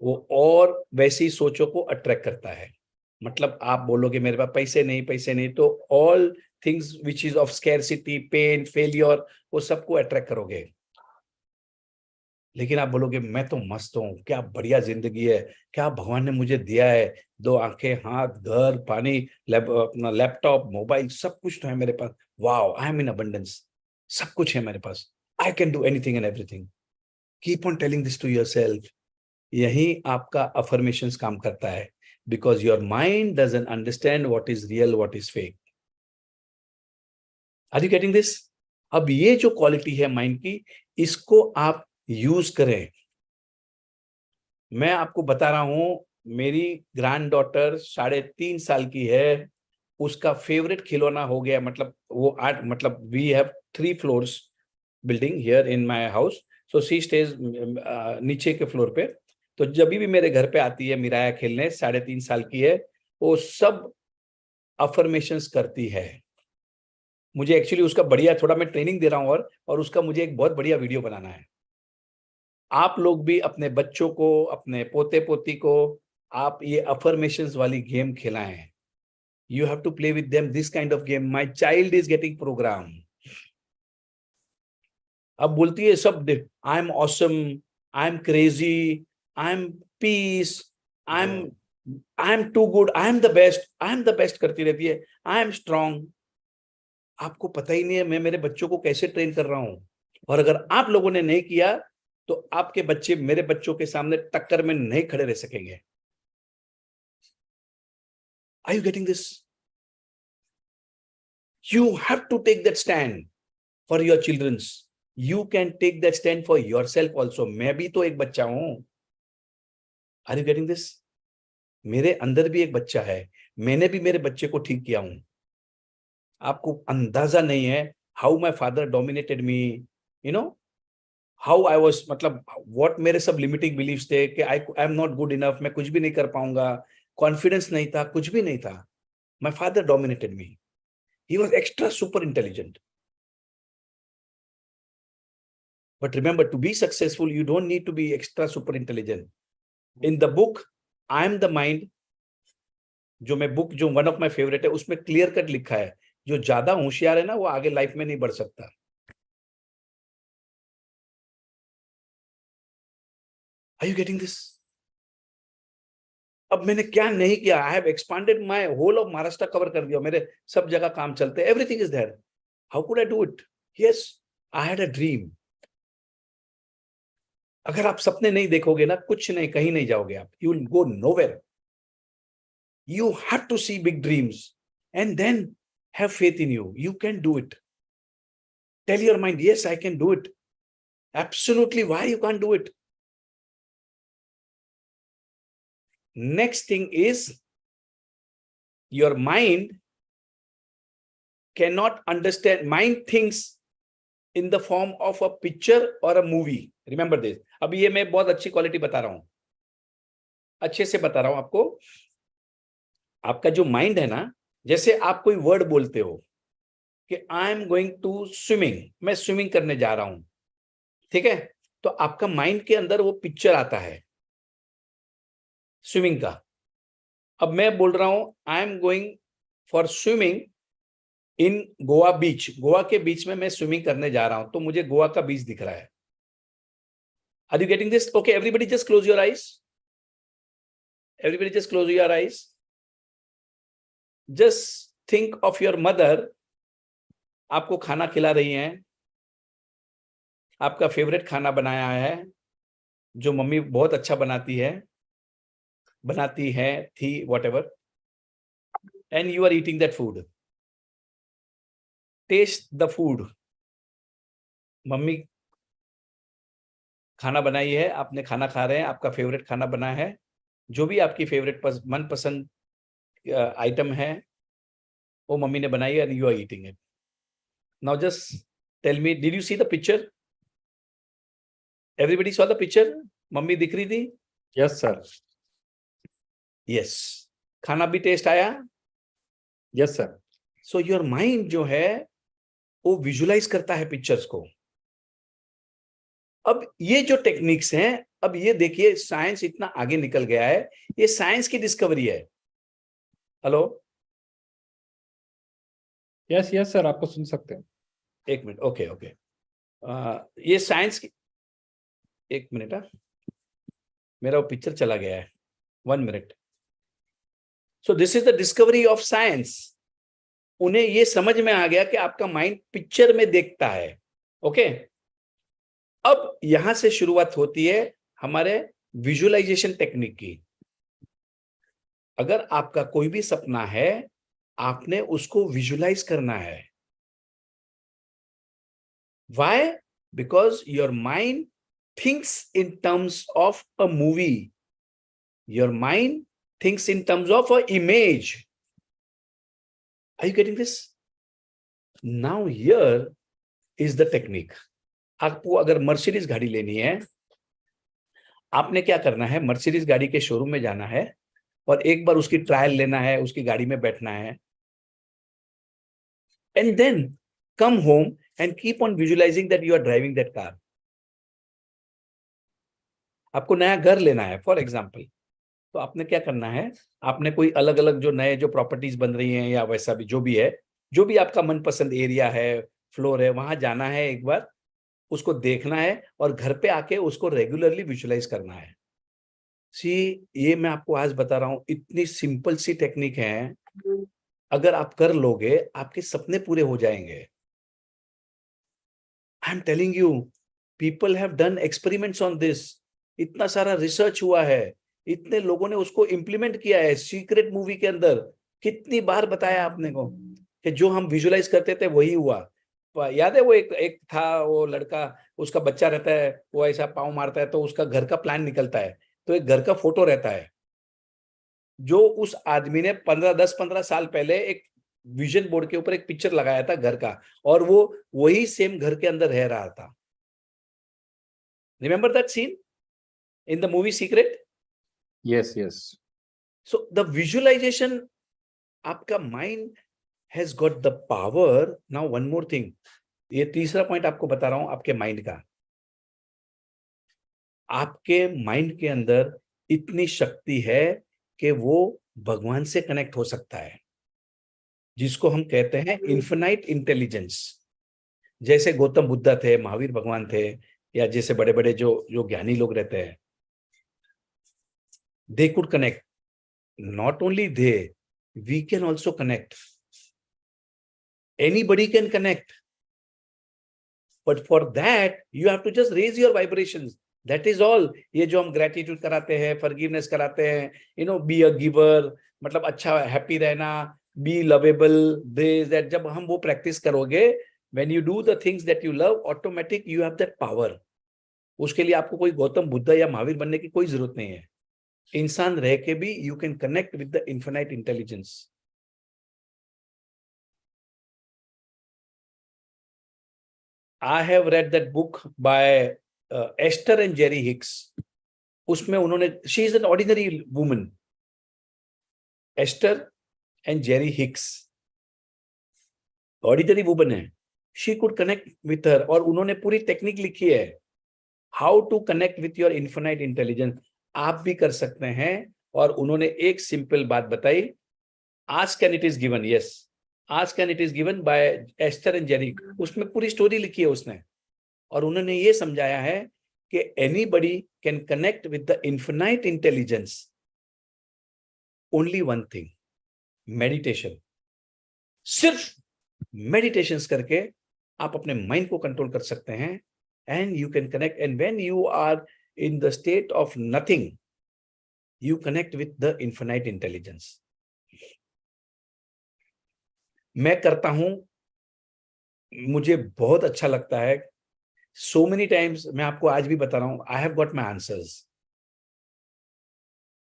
वो और वैसी सोचों को अट्रैक्ट करता है। मतलब आप बोलोगे मेरे पास पैसे नहीं, तो all things which is of scarcity, pain, failure, वो सबको अट्रैक्ट करोगे। लेकिन आप बोलोगे मैं तो मस्त हूं, क्या बढ़िया जिंदगी है, क्या भगवान ने मुझे दिया है, 2 आंखें, हाथ, घर, पानी, अपना लैपटॉप, मोबाइल, सब कुछ तो है मेरे पास, wow, I am in abundance, सब कुछ है मेरे पास, I can do anything and everything. Keep on telling this to yourself. यही आपका अफर्मेशंस काम करता है, because your mind doesn't understand what is real, what is fake. Are you getting this? अब ये जो क्वालिटी है माइंड की, इसको आप यूज करें। मैं आपको बता रहा हूं, मेरी ग्रैंड डॉटर 3.5 साल की है, उसका फेवरेट खिलौना हो गया, मतलब वो मतलब we have 3 floors building here in my house, so she stays नीचे के फ्लोर पे। तो जब भी मेरे घर पे आती है मिराया खेलने, 3.5 साल की है, वो सब अफर्मेशंस करती है। मुझे एक्चुअली उसका बढ़िया थोड़ा मैं ट्रेनिंग दे रहा हूँ और उसका मुझे एक बहुत बढ़िया वीडियो बनाना है। आप लोग भी अपने बच्चों को, अपने पोते पोती को आप ये अफर्मेशंस वाली गेम खिलाएं। You have to play with them this kind of game. My child is getting program. अब बोलती है सब, I'm awesome, I'm crazy, I'm peace, I'm too good, I'm the best करती रहती है, I'm strong. आपको पता ही नहीं है मैं मेरे बच्चों को कैसे ट्रेन कर रहा हूं, और अगर आप लोगों ने नहीं किया तो आपके बच्चे मेरे बच्चों के सामने टक्कर में नहीं खड़े रह सकेंगे। Are you getting this? You have to take that stand for your children's. You can take that stand for yourself also. मैं भी तो एक बच्चा हूं। Are you getting this? मेरे अंदर भी एक बच्चा है, मैंने भी मेरे बच्चे को ठीक किया हूं। आपको अंदाजा नहीं है how my father dominated me, you know, how I was, मतलब what मेरे सब limiting beliefs थे कि I am not good enough, मैं कुछ भी नहीं कर पाऊंगा, confidence नहीं था, कुछ भी नहीं था। My father dominated me. He was extra super intelligent. But remember, to be successful, you don't need to be extra super intelligent. In the book, I am the mind, जो मैं बुक जो one of my favourite है, उसमें clear cut लिखा है, जो ज्यादा होशियार है ना वो आगे लाइफ में नहीं बढ़ सकता। Are you getting this? अब मैंने क्या नहीं किया, I have expanded my whole of Maharashtra cover कर दिया, मेरे सब जगह काम चलते, everything is there. How could I do it? Yes, I had a dream. अगर आप सपने नहीं देखोगे ना, कुछ नहीं, कहीं नहीं जाओगे आप, you will go nowhere. You have to see big dreams and then have faith in you, you can do it. Tell your mind, yes I can do it, absolutely, why you can do it. Next thing is, your mind cannot understand, mind thinks in the form of a picture or a movie. Remember this. अभी ये मैं बहुत अच्छी quality बता रहा हूं, अच्छे से बता रहा हूं आपको। आपका जो माइंड है ना, जैसे आप कोई वर्ड बोलते हो कि I am going to swimming, मैं स्विमिंग करने जा रहा हूं, ठीक है, तो आपका माइंड के अंदर वो पिक्चर आता है स्विमिंग का। अब मैं बोल रहा हूं I am going for swimming in Goa beach, Goa के बीच में मैं स्विमिंग करने जा रहा हूं, तो मुझे गोवा का बीच दिख रहा है। Are you getting this? Okay, everybody just close your eyes, everybody just close your eyes. Just think of your mother, आपको खाना खिला रही हैं, आपका फेवरेट खाना बनाया है, जो मम्मी बहुत अच्छा बनाती है थी, whatever, and you are eating that food. Taste the food. Mummy खाना बनाई है, आपने खाना खा रहे हैं, आपका फेवरेट खाना बना है, जो भी आपकी फेवरेट मनपसंद आइटम है वो मम्मी ने बनाई है, and you are eating it. Now just tell me, did you see the picture? Everybody saw the picture? Mummy दिख रही थी? Yes sir. यस। खाना भी टेस्ट आया? Yes sir. So your mind जो है वो विजुलाइज करता है पिक्चर्स को। अब ये जो टेक्निक्स हैं, अब ये देखिए साइंस इतना आगे निकल गया है, ये साइंस की डिस्कवरी है। हेलो? यस यस सर, आपको सुन सकते हैं। एक मिनट, ओके ओके, ये साइंस की, एक मिनट, मेरा वो पिक्चर चला गया है, 1 minute. So this is the discovery of science. उन्हें ये समझ में आ गया कि आपका माइंड पिक्चर में देखता है। ओके, अब यहां से शुरुआत होती है हमारे विजुअलाइजेशन टेक्निक की। अगर आपका कोई भी सपना है, आपने उसको विजुअलाइज करना है। Why? Because your mind thinks in terms of a movie. Your mind thinks in terms of an image. Are you getting this? Now here is the technique. आपको अगर मर्सिडीज गाड़ी लेनी है, आपने क्या करना है, मर्सिडीज गाड़ी के शोरूम में जाना है और एक बार उसकी ट्रायल लेना है, उसकी गाड़ी में बैठना है, and then come home and keep on visualizing that you are driving that car. आपको नया घर लेना है फॉर एग्जाम्पल, तो आपने क्या करना है, आपने कोई अलग अलग जो नए जो प्रॉपर्टीज बन रही हैं या वैसा भी जो भी है, जो भी आपका मनपसंद एरिया है, फ्लोर है, वहां जाना है, एक बार उसको देखना है और घर पे आके उसको रेगुलरली विजुअलाइज करना है. सी, ये मैं आपको आज बता रहा हूं, इतनी सिंपल सी टेक्निक है, अगर आप कर लोगे आपके सपने पूरे हो जाएंगे. I am telling you, people have done experiments on this. इतना सारा रिसर्च हुआ है, इतने लोगों ने उसको इम्प्लीमेंट किया है. सीक्रेट मूवी के अंदर कितनी बार बताया आपने को कि जो हम विजुअलाइज करते थे वही हुआ. याद है वो एक था, वो लड़का, उसका बच्चा रहता है, वो ऐसा पाँव मारता है तो उसका घर का प्लान निकलता है, तो एक घर का फोटो रहता है जो उस आदमी ने 10-15 साल पहले एक विजन बोर्ड के ऊपर एक पिक्चर लगाया था घर का, और वो वही सेम घर के अंदर रह रहा था. Remember that seen in the movie secret? Yes, yes. So the visualization, आपका mind has got the power. Now one more thing, ये तीसरा पॉइंट आपको बता रहा हूं आपके माइंड का. आपके माइंड के अंदर इतनी शक्ति है कि वो भगवान से कनेक्ट हो सकता है, जिसको हम कहते हैं इन्फिनाइट इंटेलिजेंस. जैसे गौतम बुद्धा थे, महावीर भगवान थे, या जैसे बड़े बड़े जो ज्ञानी लोग रहते हैं, they could connect. Not only they, we can also connect. Anybody can connect. But for that, you have to just raise your vibrations. That is all. ये जो हम gratitude कराते हैं, forgiveness कराते हैं, be a giver, मतलब अच्छा happy रहना, be lovable, this, that. जब हम वो practice करोगे, when you do the things that you love, automatic you have that power. उसके लिए आपको कोई गौतम बुद्धा या महावीर बनने की कोई जरूरत नहीं है. इंसान रह के भी you can connect with the infinite intelligence. I have read that book by Esther and Jerry Hicks. उसमें उन्होंने, she is an ordinary woman, Esther and Jerry Hicks, ordinary woman है. She could connect with her, और उन्होंने पूरी technique लिखी है, how to connect with your infinite intelligence. आप भी कर सकते हैं. और उन्होंने एक सिंपल बात बताई, ask and it is given. Yes, ask and it is given by Esther and Jerry. उसमें पूरी स्टोरी लिखी है उसने, और उन्होंने ये समझाया है कि anybody can connect with the infinite intelligence. Only one thing, meditation. सिर्फ मेडिटेशंस करके आप अपने माइंड को कंट्रोल कर सकते हैं, and you can connect. And when you are in the state of nothing, you connect with the infinite intelligence. मैं करता हूं, मुझे बहुत अच्छा लगता है. so many times, मैं आपको आज भी बता रहा हूं, I have got my answers.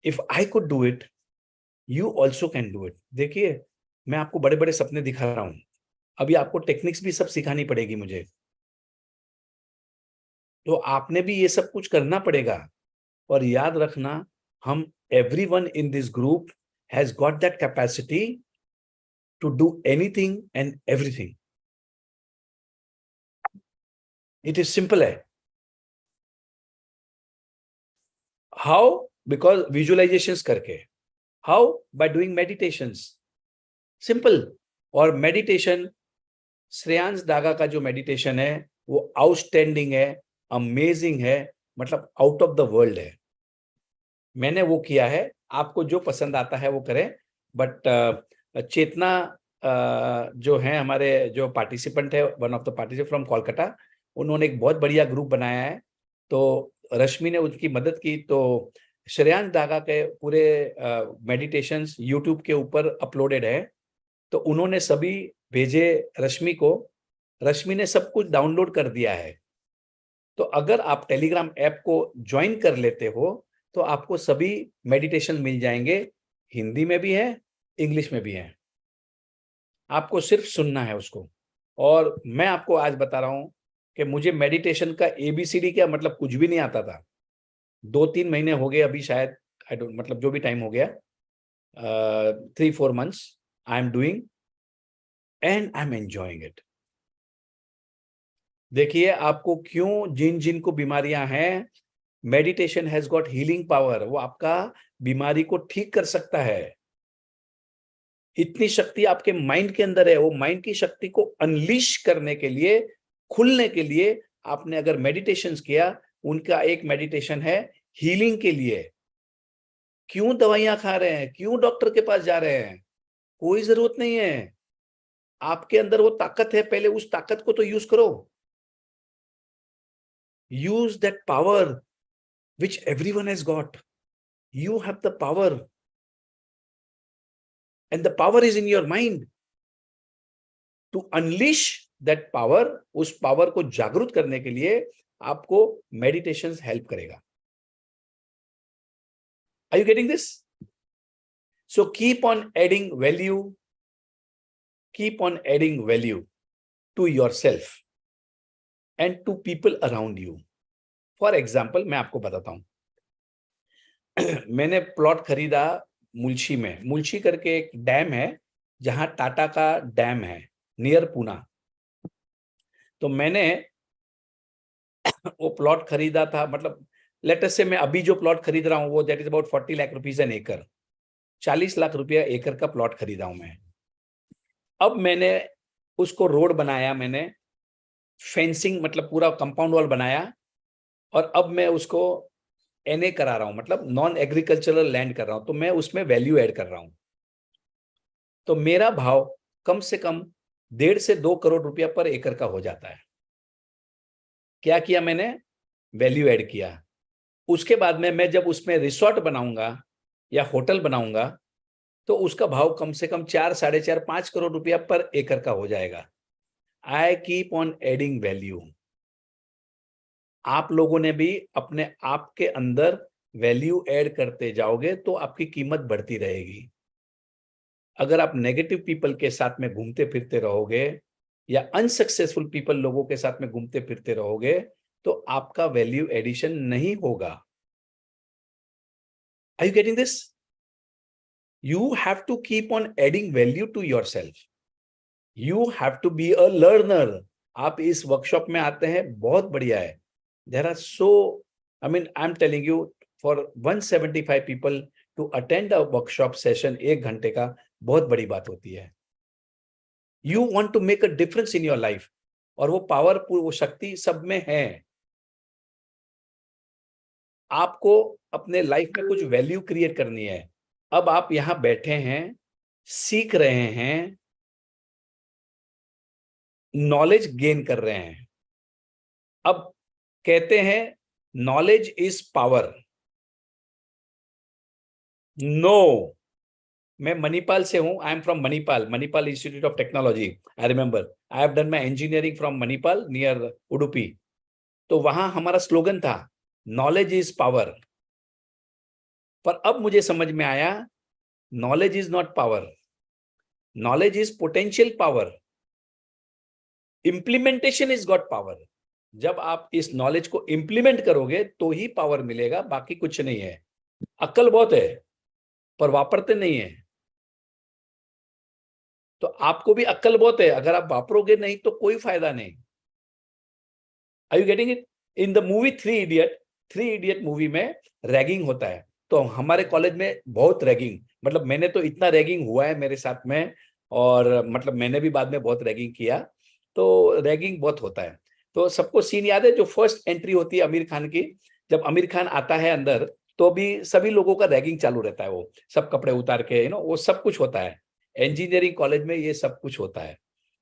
If I could do it, you also can do it. देखिए, मैं आपको बड़े बड़े सपने दिखा रहा हूं, अभी आपको टेक्निक्स भी सब सिखानी पड़ेगी मुझे, तो आपने भी ये सब कुछ करना पड़ेगा. और याद रखना, हम everyone in this group has got that capacity to do anything and everything. It is simple है. How? Because visualizations करके. How? By doing meditations. Simple. और meditation, श्रेयांश दागा का जो meditation है वो आउटस्टैंडिंग है, अमेजिंग है, मतलब आउट ऑफ द वर्ल्ड है. मैंने वो किया है, आपको जो पसंद आता है वो करें. बट चेतना जो है हमारे जो पार्टिसिपेंट है, one of the participant from Kolkata, उन्होंने एक बहुत बढ़िया ग्रुप बनाया है. तो रश्मि ने उनकी मदद की. तो श्रेयांश दागा के पूरे मेडिटेशंस यूट्यूब के ऊपर अपलोडेड है. तो उन्होंने सभी भेजे रश्मि को, रश्मि ने सब कुछ डाउनलोड कर दिया है. तो अगर आप टेलीग्राम ऐप को ज्वाइन कर लेते हो तो आपको सभी मेडिटेशन मिल जाएंगे, हिंदी में भी है, इंग्लिश में भी है। आपको सिर्फ सुनना है उसको। और मैं आपको आज बता रहा हूं कि मुझे मेडिटेशन का ABCD क्या मतलब कुछ भी नहीं आता था। 2-3 महीने हो गए अभी शायद, आई डोंट मतलब जो भी टाइम हो गया, 3-4 months I am doing and I am enjoying it. देखिए आपको क्यों जिन जिन को बीमारियां हैं, meditation has got healing power. वो आपका बीमारी को ठीक कर सकता है। इतनी शक्ति आपके माइंड के अंदर है। वो माइंड की शक्ति को अनलीश करने के लिए, खुलने के लिए आपने अगर मेडिटेशन किया, उनका एक मेडिटेशन है हीलिंग के लिए। क्यों दवाइयां खा रहे हैं, क्यों डॉक्टर के पास जा रहे हैं? कोई जरूरत नहीं है। आपके अंदर वो ताकत है, पहले उस ताकत को तो यूज करो। Use that power which everyone has got. You have the power, and the power is in your mind. To unleash that power, उस पावर को जागृत करने के लिए आपको मेडिटेशन हेल्प करेगा। Are you getting this? So keep on adding value, keep on adding value to yourself and to people around you. For example, मैं आपको बताता हूं। मैंने प्लॉट खरीदा मुल्शी में। मुल्शी करके एक डैम है जहां टाटा का डैम है, नियर पूना। तो मैंने वो प्लॉट खरीदा था, मतलब लेटेस्ट से मैं अभी जो प्लॉट खरीद रहा हूं वो that is about 40 lakh rupees an acre. 40 lakh रुपया एकड़ का प्लॉट खरीदा हूं मैं। अब मैंने उसको रोड बनाया, मैंने फेंसिंग मतलब पूरा कंपाउंड वॉल बनाया, और अब मैं उसको NA करा रहा हूं, मतलब नॉन एग्रीकल्चरल लैंड कर रहा हूं। तो मैं उसमें वैल्यू ऐड कर रहा हूं। तो मेरा भाव कम से कम 1.5 से 2 करोड़ रुपया पर एकड़ का हो जाता है। क्या किया मैंने? वैल्यू ऐड किया। उसके बाद में मैं जब उसमें रिसोर्ट बनाऊंगा या होटल बनाऊंगा तो उसका भाव कम से कम 4, 4.5, 5 करोड़ रुपया पर एकड़ का हो जाएगा। I keep on adding value. आप लोगों ने भी अपने आप के अंदर वैल्यू ऐड करते जाओगे तो आपकी कीमत बढ़ती रहेगी। अगर आप नेगेटिव पीपल के साथ में घूमते फिरते रहोगे या अनसक्सेसफुल पीपल लोगों के साथ में घूमते फिरते रहोगे तो आपका वैल्यू एडिशन नहीं होगा। Are you getting this? You have to keep on adding value to yourself. You have to be a learner. आप इस वर्कशॉप में आते हैं, बहुत बढ़िया है। There are so, I mean, I'm telling you, for 175 people to attend a workshop session 1 घंटे का बहुत बड़ी बात होती है। You want to make a difference in your life, और वो पावर, वो शक्ति सब में है। आपको अपने लाइफ में कुछ वैल्यू क्रिएट करनी है। अब आप यहां बैठे हैं, सीख रहे हैं, नॉलेज गेन कर रहे हैं। अब कहते हैं नॉलेज इज पावर। नो, मैं मणिपाल से हूं। I am from Manipal, Manipal institute of technology. I remember I have done my engineering from Manipal near Udupi. तो वहां हमारा स्लोगन था नॉलेज इज पावर। पर अब मुझे समझ में आया knowledge is not power, knowledge is potential power, implementation is got power. जब आप इस नॉलेज को इंप्लीमेंट करोगे तो ही पावर मिलेगा, बाकी कुछ नहीं है। अक्ल बहुत है पर वापरते नहीं है। तो आपको भी अक्ल बहुत है, अगर आप वापरोगे नहीं तो कोई फायदा नहीं। Are you getting it? In the movie 3 idiot movie में रैगिंग होता है। तो हमारे कॉलेज में बहुत रैगिंग, मतलब मैंने तो इतना रैगिंग हुआ है मेरे साथ में, और मतलब मैंने भी बाद में बहुत रैगिंग किया। तो रैगिंग बहुत होता है। तो सबको सीन याद है जो फर्स्ट एंट्री होती है आमिर खान की, जब आमिर खान आता है अंदर तो भी सभी लोगों का रैगिंग चालू रहता है। वो सब कपड़े उतार के वो सब कुछ होता है। इंजीनियरिंग कॉलेज में ये सब कुछ होता है।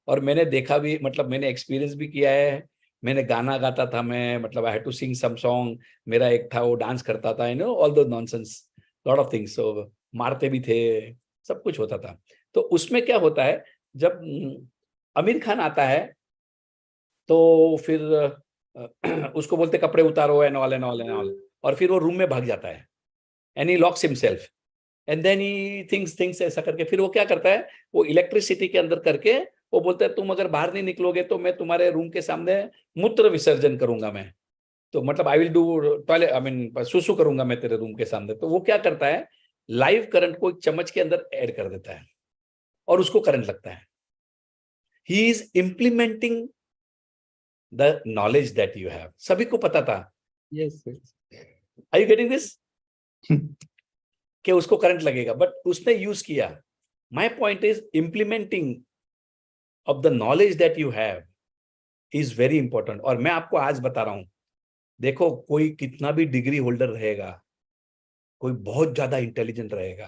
और मैंने देखा भी, मतलब मैंने एक्सपीरियंस भी किया है। मैंने गाना गाता था मैं, मतलब I had to sing some song. मेरा एक था वो डांस करता था, all the nonsense, lot of things. So मारते भी थे, सब कुछ होता था। तो उसमें क्या होता है, जब आमिर खान आता है तो फिर उसको बोलते कपड़े उतारो एंड ऑल, और फिर वो रूम में भाग जाता है। and he locks himself and then he thinks ऐसा करके फिर वो क्या करता है, वो इलेक्ट्रिसिटी के अंदर करके वो बोलता है तुम अगर बाहर नहीं निकलोगे तो मैं तुम्हारे रूम के सामने मूत्र विसर्जन करूंगा मैं, तो मतलब I will do toilet, I mean सुसु करूंगा मैं तेरे रूम के सामने। तो वो क्या करता है, लाइव करंट को एक चम्मच के अंदर ऐड कर देता है और उसको करंट लगता है। He is implementing the knowledge that you have. सभी को पता था, Yes. Are you getting this, कि उसको करंट लगेगा, बट उसने यूज किया। My point is implementing of the knowledge that you have is very important. और मैं आपको आज बता रहा हूं, देखो कोई कितना भी डिग्री होल्डर रहेगा, कोई बहुत ज्यादा इंटेलिजेंट रहेगा,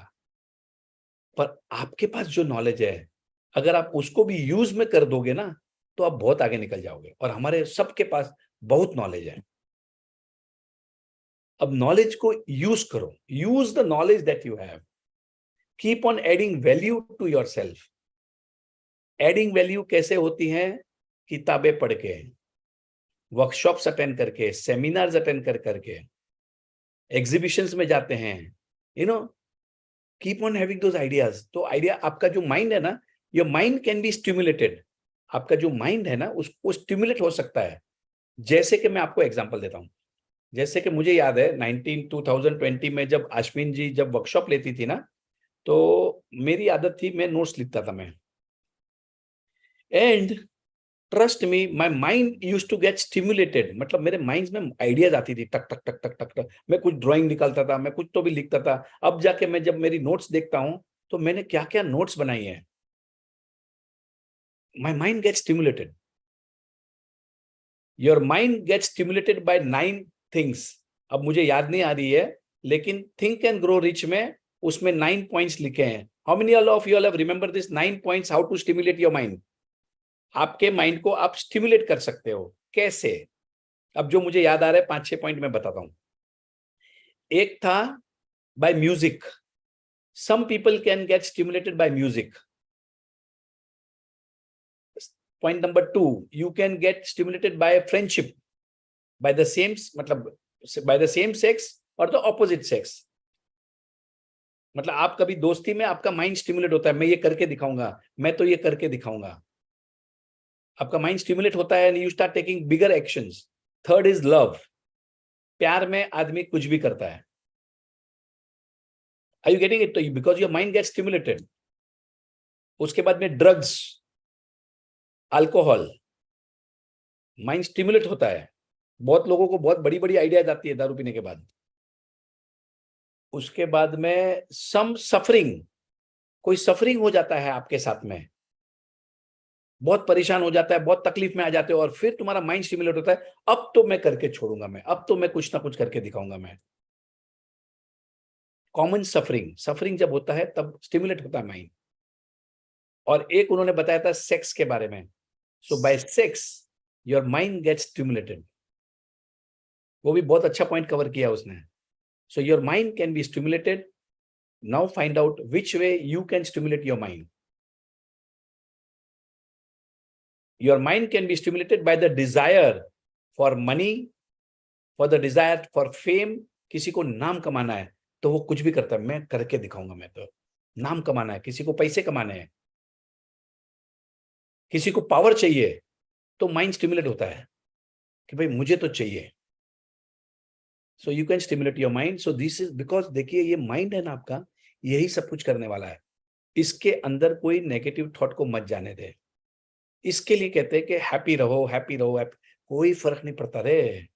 पर आपके पास जो नॉलेज है अगर आप उसको भी यूज में कर दोगे ना तो आप बहुत आगे निकल जाओगे। और हमारे सबके पास बहुत नॉलेज है। अब नॉलेज को यूज करो, use the knowledge that you have, keep on adding value to yourself. Adding value कैसे होती है, किताबें पढ़ के, वर्कशॉप्स अटेंड करके, सेमिनार्स अटेंड करके, एग्जीबिशंस में जाते हैं, you know, keep on having those ideas. तो आइडिया, आपका जो माइंड है ना, your mind can be stimulated. आपका जो माइंड है ना उसको स्टिमुलेट हो सकता है। जैसे कि मैं आपको एग्जांपल देता हूं, जैसे कि मुझे याद है 2020 में जब अश्विन जी जब वर्कशॉप लेती थी ना, तो मेरी आदत थी मैं नोट्स लिखता था मैं, and trust me my mind used to get stimulated. मतलब मेरे माइंड में आइडियाज आती थी, टक टक टक टक टक टक, मैं कुछ ड्राइंग निकालता था, मैं कुछ तो भी लिखता था। अब जाके मैं जब मेरी नोट्स देखता हूं तो मैंने क्या क्या नोट्स बनाई है, my mind get stimulated. Your mind get stimulated by 9 things. अब मुझे याद नहीं आ रही है, लेकिन थिंक एंड ग्रो रिच में उसमें 9 पॉइंट्स लिखे हैं। How many of you have remember this 9 points, how to stimulate your mind. आपके माइंड को आप स्टिमुलेट कर सकते हो कैसे। अब जो मुझे याद आ रहा है 5-6 पॉइंट मैं बताता हूं। एक था by music, some people can get stimulated by music. Point number 2, you can get stimulated by friendship, by the same, मतलब बाय द सेम सेक्स और द ऑपोजिट सेक्स। मतलब आप कभी दोस्ती में आपका माइंड स्टिमुलेट होता है, मैं ये करके दिखाऊंगा, मैं तो ये करके दिखाऊंगा, आपका माइंड स्टिमुलेट होता है and you start taking bigger actions. Third is love, प्यार में आदमी कुछ भी करता है। Are you getting it? तो because your mind get stimulated. उसके बाद में ड्रग्स, अल्कोहल, माइंड स्टिमुलेट होता है। बहुत लोगों को बहुत बड़ी बड़ी आइडियाज आती है दारू पीने के बाद। उसके बाद में सम सफरिंग, कोई सफरिंग हो जाता है आपके साथ में, बहुत परेशान हो जाता है, बहुत तकलीफ में आ जाते हो, और फिर तुम्हारा माइंड स्टिमुलेट होता है, अब तो मैं करके छोड़ूंगा, मैं अब तो मैं कुछ ना कुछ करके दिखाऊंगा मैं। कॉमन सफरिंग, सफरिंग जब होता है तब स्टिमुलेट होता है माइंड। और एक उन्होंने बताया था सेक्स के बारे में। So by sex your mind gets stimulated. वो भी बहुत अच्छा पॉइंट कवर किया उसने। So your mind can be stimulated. Now find out which way you can stimulate your mind. Your mind can be stimulated by the desire for money, for the desire for fame. किसी को नाम कमाना है तो वो कुछ भी करता है, मैं करके दिखाऊंगा, मैं तो नाम कमाना है, किसी को पैसे कमाने हैं, किसी को पावर चाहिए, तो माइंड स्टिमुलेट होता है कि भाई मुझे तो चाहिए। So you can stimulate your mind. So this is because देखिए ये माइंड है ना आपका, यही सब कुछ करने वाला है। इसके अंदर कोई नेगेटिव थॉट को मत जाने दे। इसके लिए कहते हैं कि हैप्पी रहो, हैप्पी रहो, हैप्पी। कोई फर्क नहीं पड़ता रे।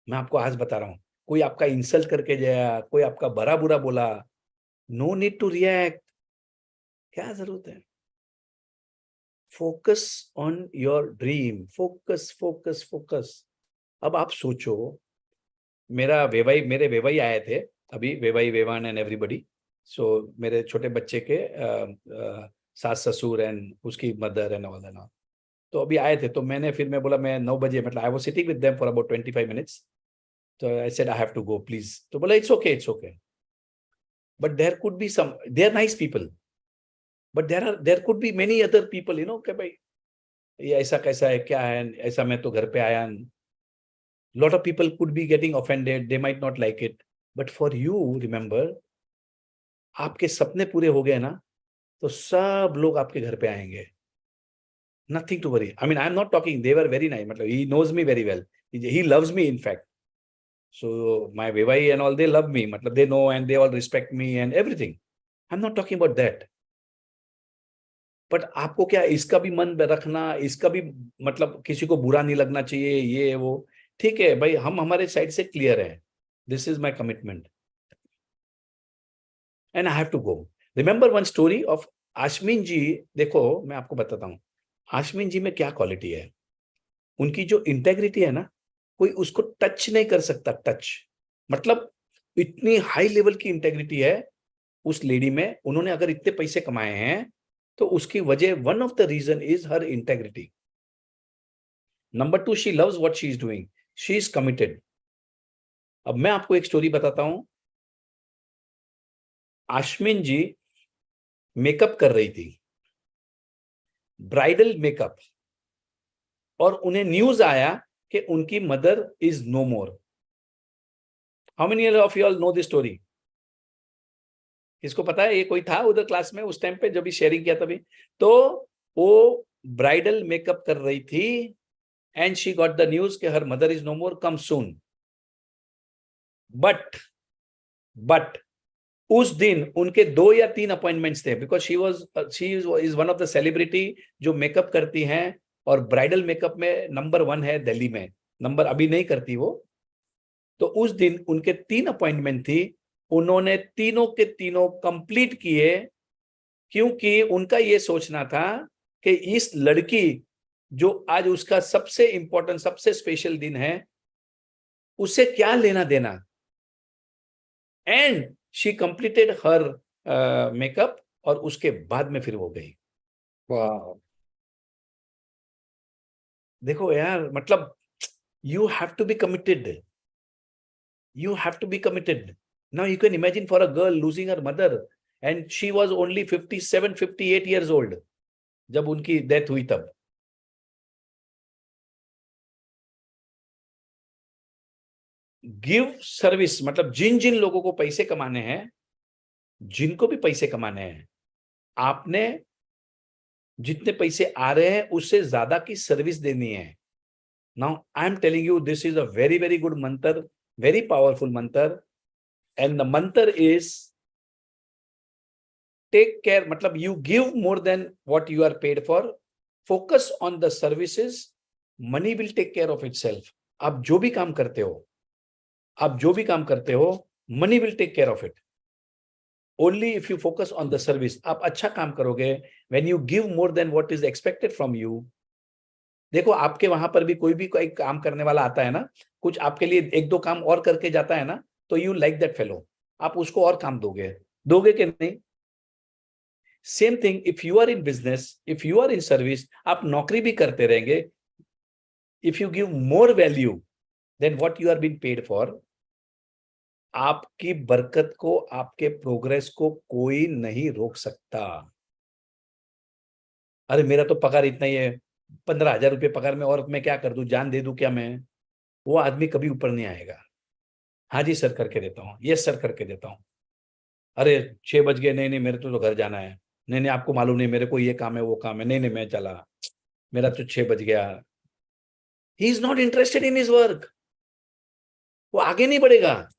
मैं आपको आज बता रहा हूं, कोई आपका इंसल्ट करके जाया, कोई आपका भरा बुरा बोला, नो नीड टू रिएक्ट। क्या जरूरत है? Focus on your dream, focus focus focus. अब आप सोचो, मेरे वेवाई आए थे अभी, वेवाई, वेवान एंड एवरीबडी। सो मेरे छोटे बच्चे के सास ससुर एंड उसकी मदर एंड ऑल दैट। तो अभी आए थे, तो मैं बोला मैं 9 बजे, मतलब I was sitting with them for about 25 minutes. तो I said I have to go please. तो बोला it's okay, it's okay, but there could be some, they are nice people, but there could be many other people, you know, कि भाई ये ऐसा कैसा है, क्या है ऐसा, मैं तो घर पे आया। Lot of people could be getting offended, they might not like it, but for you remember आपके सपने पूरे हो गए ना, तो सब लोग आपके घर पे आएंगे. Nothing to worry. I mean, I'm not talking, they were very nice. मतलब, he knows me very well. He loves me, in fact. So my Vivai and all, they love me. मतलब, they know and they all respect me and everything. I'm not talking about that. But आपको क्या इसका भी मन रखना, इसका भी मतलब किसी को बुरा नहीं लगना चाहिए, ये वो. ठीक है भाई, हम हमारे साइड से क्लियर है. This is my commitment. And I have to go. Remember one story of आश्विन जी. देखो, मैं आपको बताता हूँ. आश्विन जी में क्या क्वालिटी है. उनकी जो इंटेग्रिटी है ना, कोई उसको टच नहीं कर सकता. टच मतलब इतनी हाई लेवल की इंटेग्रिटी है उस लेडी में. उन्होंने अगर इतने पैसे कमाए हैं तो उसकी वजह, one of the reason is her integrity. Number 2, she loves what she is doing. She is committed. अब मैं आपको एक स्टोरी बताता हूं. आश्विन जी मेकअप कर रही थी, ब्राइडल मेकअप, और उन्हें न्यूज आया कि उनकी mother is no more. How many of you all know this story? किसको पता है? ये कोई था उधर क्लास में उस टाइम पे जब भी शेयरिंग किया तभी? तो वो ब्राइडल मेकअप कर रही थी and she got the news कि her mother is no more, come soon. But उस दिन उनके 2 या 3 अपॉइंटमेंट्स थे, because she is one of the celebrity जो मेकअप करती हैं, और ब्राइडल मेकअप में नंबर 1 है दिल्ली में. नंबर अभी नहीं करती वो. तो उस दिन उनके 3 अपॉइंटमेंट थी. उन्होंने तीनों के तीनों कंप्लीट किए, क्योंकि उनका ये सोचना था कि इस लड़की जो आज उसका सबसे इंपॉर्टेंट, सबसे स्पेशल दिन है, उसे क्या लेना देना. And she completed her makeup, और उसके बाद में फिर वो गई. वाह. देखो यार, मतलब you have to be committed. You have to be committed. Now you can imagine for a girl losing her mother, and she was only 57, 58 years old जब उनकी डेथ हुई तब. गिव सर्विस मतलब जिन जिन लोगों को पैसे कमाने हैं, जिनको भी पैसे कमाने हैं, आपने जितने पैसे आ रहे हैं उससे ज्यादा की सर्विस देनी है. Now I am telling you, this is a very, very good mantra, very powerful mantra, and the mantra is take care. मतलब you give more than what you are paid for. Focus on the services. Money will take care of itself. आप जो भी काम करते हो, money will take care of it. Only if you focus on the service. आप अच्छा काम करोगे. When you give more than what is expected from you. देखो, आपके वहां पर भी कोई भी कोई काम करने वाला आता है ना, कुछ आपके लिए 1-2 काम और करके जाता है ना, तो यू लाइक दैट फेलो. आप उसको और काम दोगे कि नहीं? Same thing if you are in business, if you are in service, आप नौकरी भी करते रहेंगे. If you give more value than what you are being paid for, आपकी बरकत को, आपके प्रोग्रेस को कोई नहीं रोक सकता. अरे मेरा तो पगार इतना ही है, 15,000 रुपये पगार में, और मैं क्या कर दूं, जान दे दूं क्या मैं? वो आदमी कभी ऊपर नहीं आएगा. हाँ जी सर करके देता हूँ, यस सर करके देता हूँ. अरे 6 बज गए, नहीं मेरे तो घर जाना है. नहीं आपको मालूम नहीं, मेरे को ये काम है, वो काम है. नहीं मैं चला, मेरा तो 6 बज गया. He is not interested in his work. वो आगे नहीं बढ़ेगा.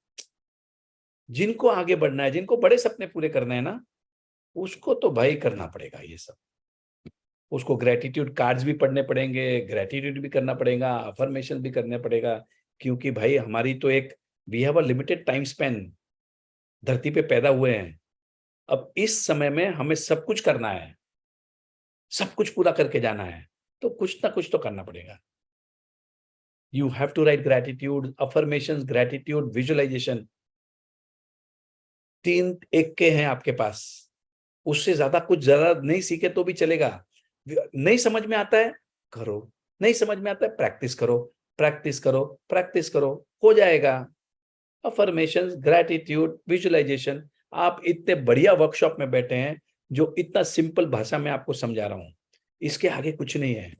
जिनको आगे बढ़ना है, जिनको बड़े सपने पूरे करने हैं ना, उसको तो भाई करना पड़ेगा ये सब. उसको ग्रेटिट्यूड कार्ड्स भी पढ़ने पड़ेंगे, ग्रेटिट्यूड भी करना पड़ेगा, अफर्मेशन भी करना पड़ेगा, क्योंकि भाई हमारी तो एक, we have a limited time span. धरती पे पैदा हुए हैं. अब इस समय में हमें सब कुछ करना है, सब कुछ पूरा करके जाना है, तो कुछ ना कुछ तो करना पड़ेगा. You have to write gratitude, affirmation, gratitude, visualization. 3 एक के हैं आपके पास. उससे ज्यादा कुछ जरा नहीं सीखे तो भी चलेगा. नहीं समझ में आता है, करो. नहीं समझ में आता है, प्रैक्टिस करो, प्रैक्टिस करो, प्रैक्टिस करो, हो जाएगा. Affirmations, gratitude, visualization. आप इतने बढ़िया वर्कशॉप में बैठे हैं जो इतना सिंपल भाषा में आपको समझा रहा हूं. इसके आगे कुछ नहीं है.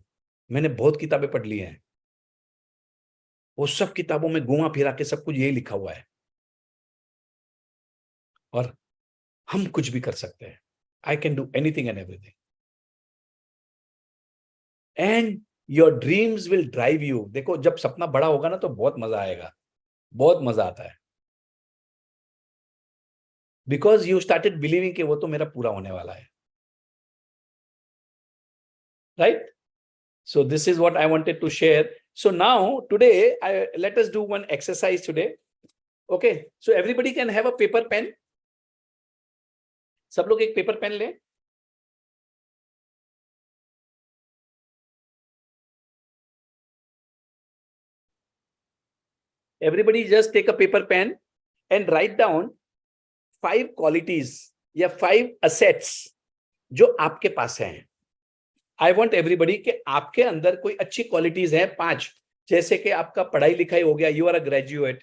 मैंने बहुत किताबें पढ़ ली हैं, वो सब किताबों में घुमा फिरा के सब कुछ यही लिखा हुआ है. और हम कुछ भी कर सकते हैं. I can do anything and everything. And your dreams will drive you. देखो जब सपना बड़ा होगा ना तो बहुत मजा आएगा, बहुत मजा आता है. Because you started believing कि वो तो मेरा पूरा होने वाला है. Right? So this is what I wanted to share. So now today, let us do one exercise today. Okay. So everybody can have a paper pen. सब लोग एक पेपर पेन ले. Everybody just take a paper pen and write down 5 qualities या 5 assets जो आपके पास हैं. I want everybody कि आपके अंदर कोई अच्छी क्वालिटीज हैं 5. जैसे कि आपका पढ़ाई लिखाई हो गया, you are a graduate,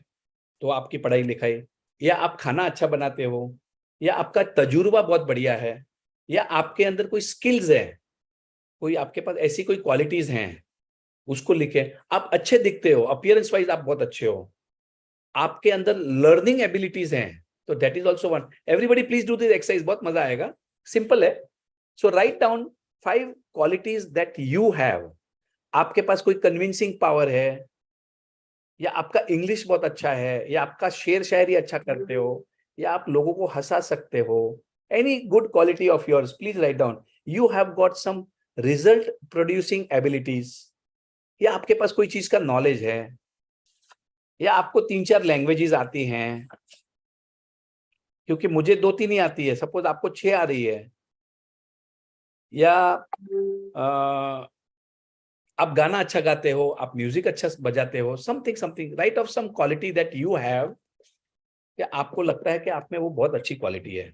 तो आपकी पढ़ाई लिखाई, या आप खाना अच्छा बनाते हो, या आपका तजुर्बा बहुत बढ़िया है, या आपके अंदर कोई स्किल्स है, कोई आपके पास ऐसी कोई क्वालिटीज हैं, उसको लिखे. आप अच्छे दिखते हो, अपीयरेंस वाइज आप बहुत अच्छे हो, आपके अंदर लर्निंग एबिलिटीज हैं, तो that is also one. Everybody please do this exercise, बहुत मजा आएगा, सिंपल है. So write down 5 qualities that you have. आपके पास कोई कन्विंसिंग पावर है, या आपका इंग्लिश बहुत अच्छा है, या आपका शेर शायरी अच्छा करते हो, या आप लोगों को हंसा सकते हो. Any good quality of yours, please write down. You have got some result producing abilities, या आपके पास कोई चीज का नॉलेज है, या आपको 3-4 लैंग्वेजेस आती हैं, क्योंकि मुझे 2-3 ही आती है, सपोज आपको 6 आ रही है, या आप गाना अच्छा गाते हो, आप म्यूजिक अच्छा बजाते हो, something. Write of some quality that you have, या आपको लगता है कि आप में वो बहुत अच्छी क्वालिटी है.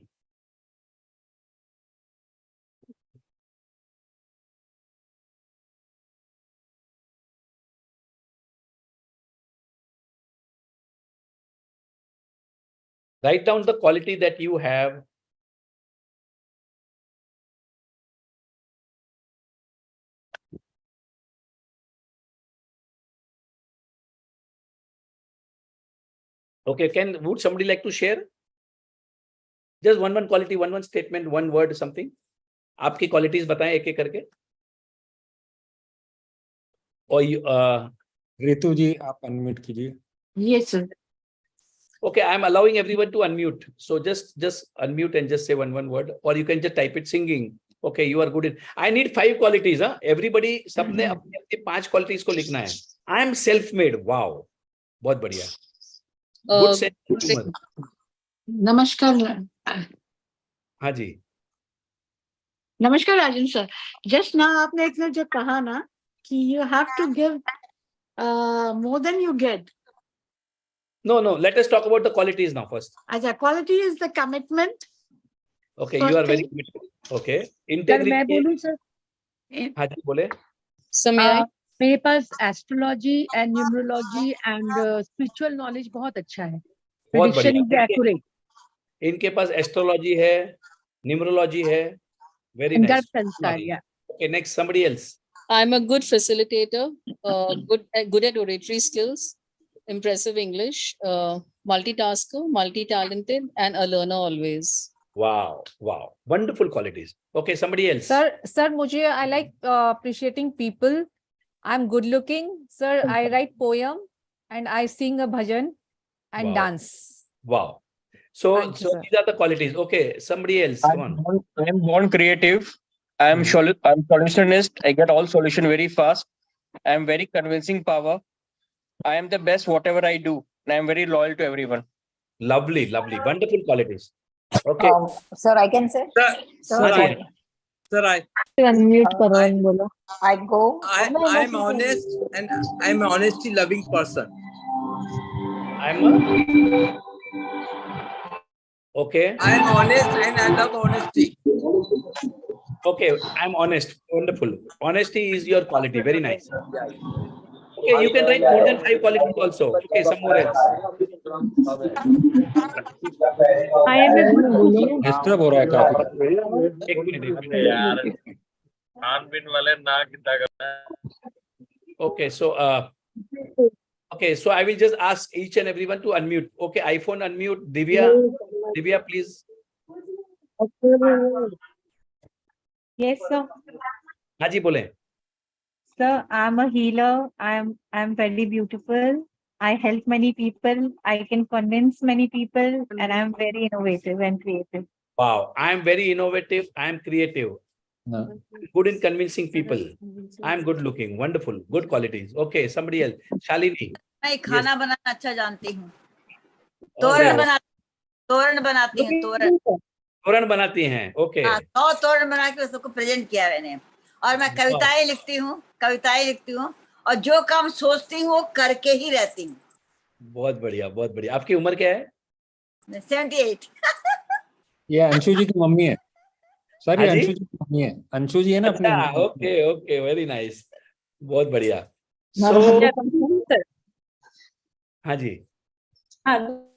Write down the quality that you have. Okay, would somebody like to share? Just one quality, one statement, one word, something. आपकी qualities बताएं एक एक करके. और रितु जी आप अनम्यूट कीजिए. Yes, sir. Okay, I'm allowing everyone to unmute. So just unmute and just say one word, or you can just type it singing. Okay, you are good in. I need 5 qualities. Huh? Everybody, सबने अपने 5 qualities को लिखना है. I am self-made. Wow, बहुत बढ़िया. Good sense of humor. Namaskar. हाँ जी. नमस्कार राजन sir. Just ना आपने एक जो कहा ना कि you have to give more than you get. No, let us talk about the qualities now first. अच्छा, quality is the commitment. Okay, First you are very thing. committed. Okay, sir integrity. मैं बोलूं sir, हाँ जी बोले. मेरे पास astrology and numerology and spiritual knowledge बहुत अच्छा है. बहुत प्रेडिक्शन इज बढ़िया. एक्यूरेट. इनके पास एस्ट्रोलॉजी है, न्यूमरोलॉजी है. Very इन nice. दैट सेंस सर, या Okay, next somebody else. I'm a good facilitator, good at oratory skills, impressive English, multitasker, multi-talented, and a learner always. Wow, wonderful qualities. Okay, somebody else. Sir, मुझे I like appreciating people. I'm good looking, sir. I write poem and I sing a bhajan and Wow. dance. Wow. So Thank you, sir. these are the qualities. Okay, somebody else. Come on. I'm born creative. I'm solutionist. I get all solution very fast. I'm very convincing power. I am the best whatever I do. And I'm very loyal to everyone. Lovely, wonderful qualities. Okay. Sir, I can say. Sir, I unmute करो इन बोलो. I go. I'm honest and I'm an honesty loving person. Okay. I'm honest and I love honesty. Okay, I'm honest. Wonderful. Honesty is your quality. Very nice. Okay, you can write more than 5 qualities also. Okay, some more else. Disturb हो रहा है काफी. एक minute. Okay, so I will just ask each and everyone to unmute. Okay, iPhone unmute. Divya, please. Yes, sir. हाँ जी बोलें. Sir, I'm a healer. I'm very beautiful. I help many people. I can convince many people, and I'm very innovative and creative. Wow, I am very innovative. I am creative. Good in convincing people. I am good looking. Wonderful. Good qualities. Okay, somebody else. Shalini. मैं खाना बनाना अच्छा जानती हूँ. अरे, तोरण बनाती हूँ. तोरण तोरण बनाती हैं. ओके. हाँ, 100 तोरण बना के सबको प्रेजेंट किया मैंने. और मैं कविताएं लिखती हूँ और जो काम सोचती हूँ वो करके ही रहती हूँ. बहुत बढ़िया, बहुत बढ़िया. आपकी उम्र क्या है? 78. ये अंशु जी की मम्मी है सर. ये हाँ जी? अंशु जी की मम्मी है. अंशु जी है ना अपनी. अच्छा, ओके ओके, वेरी नाइस. बहुत बढ़िया. हाँ जी.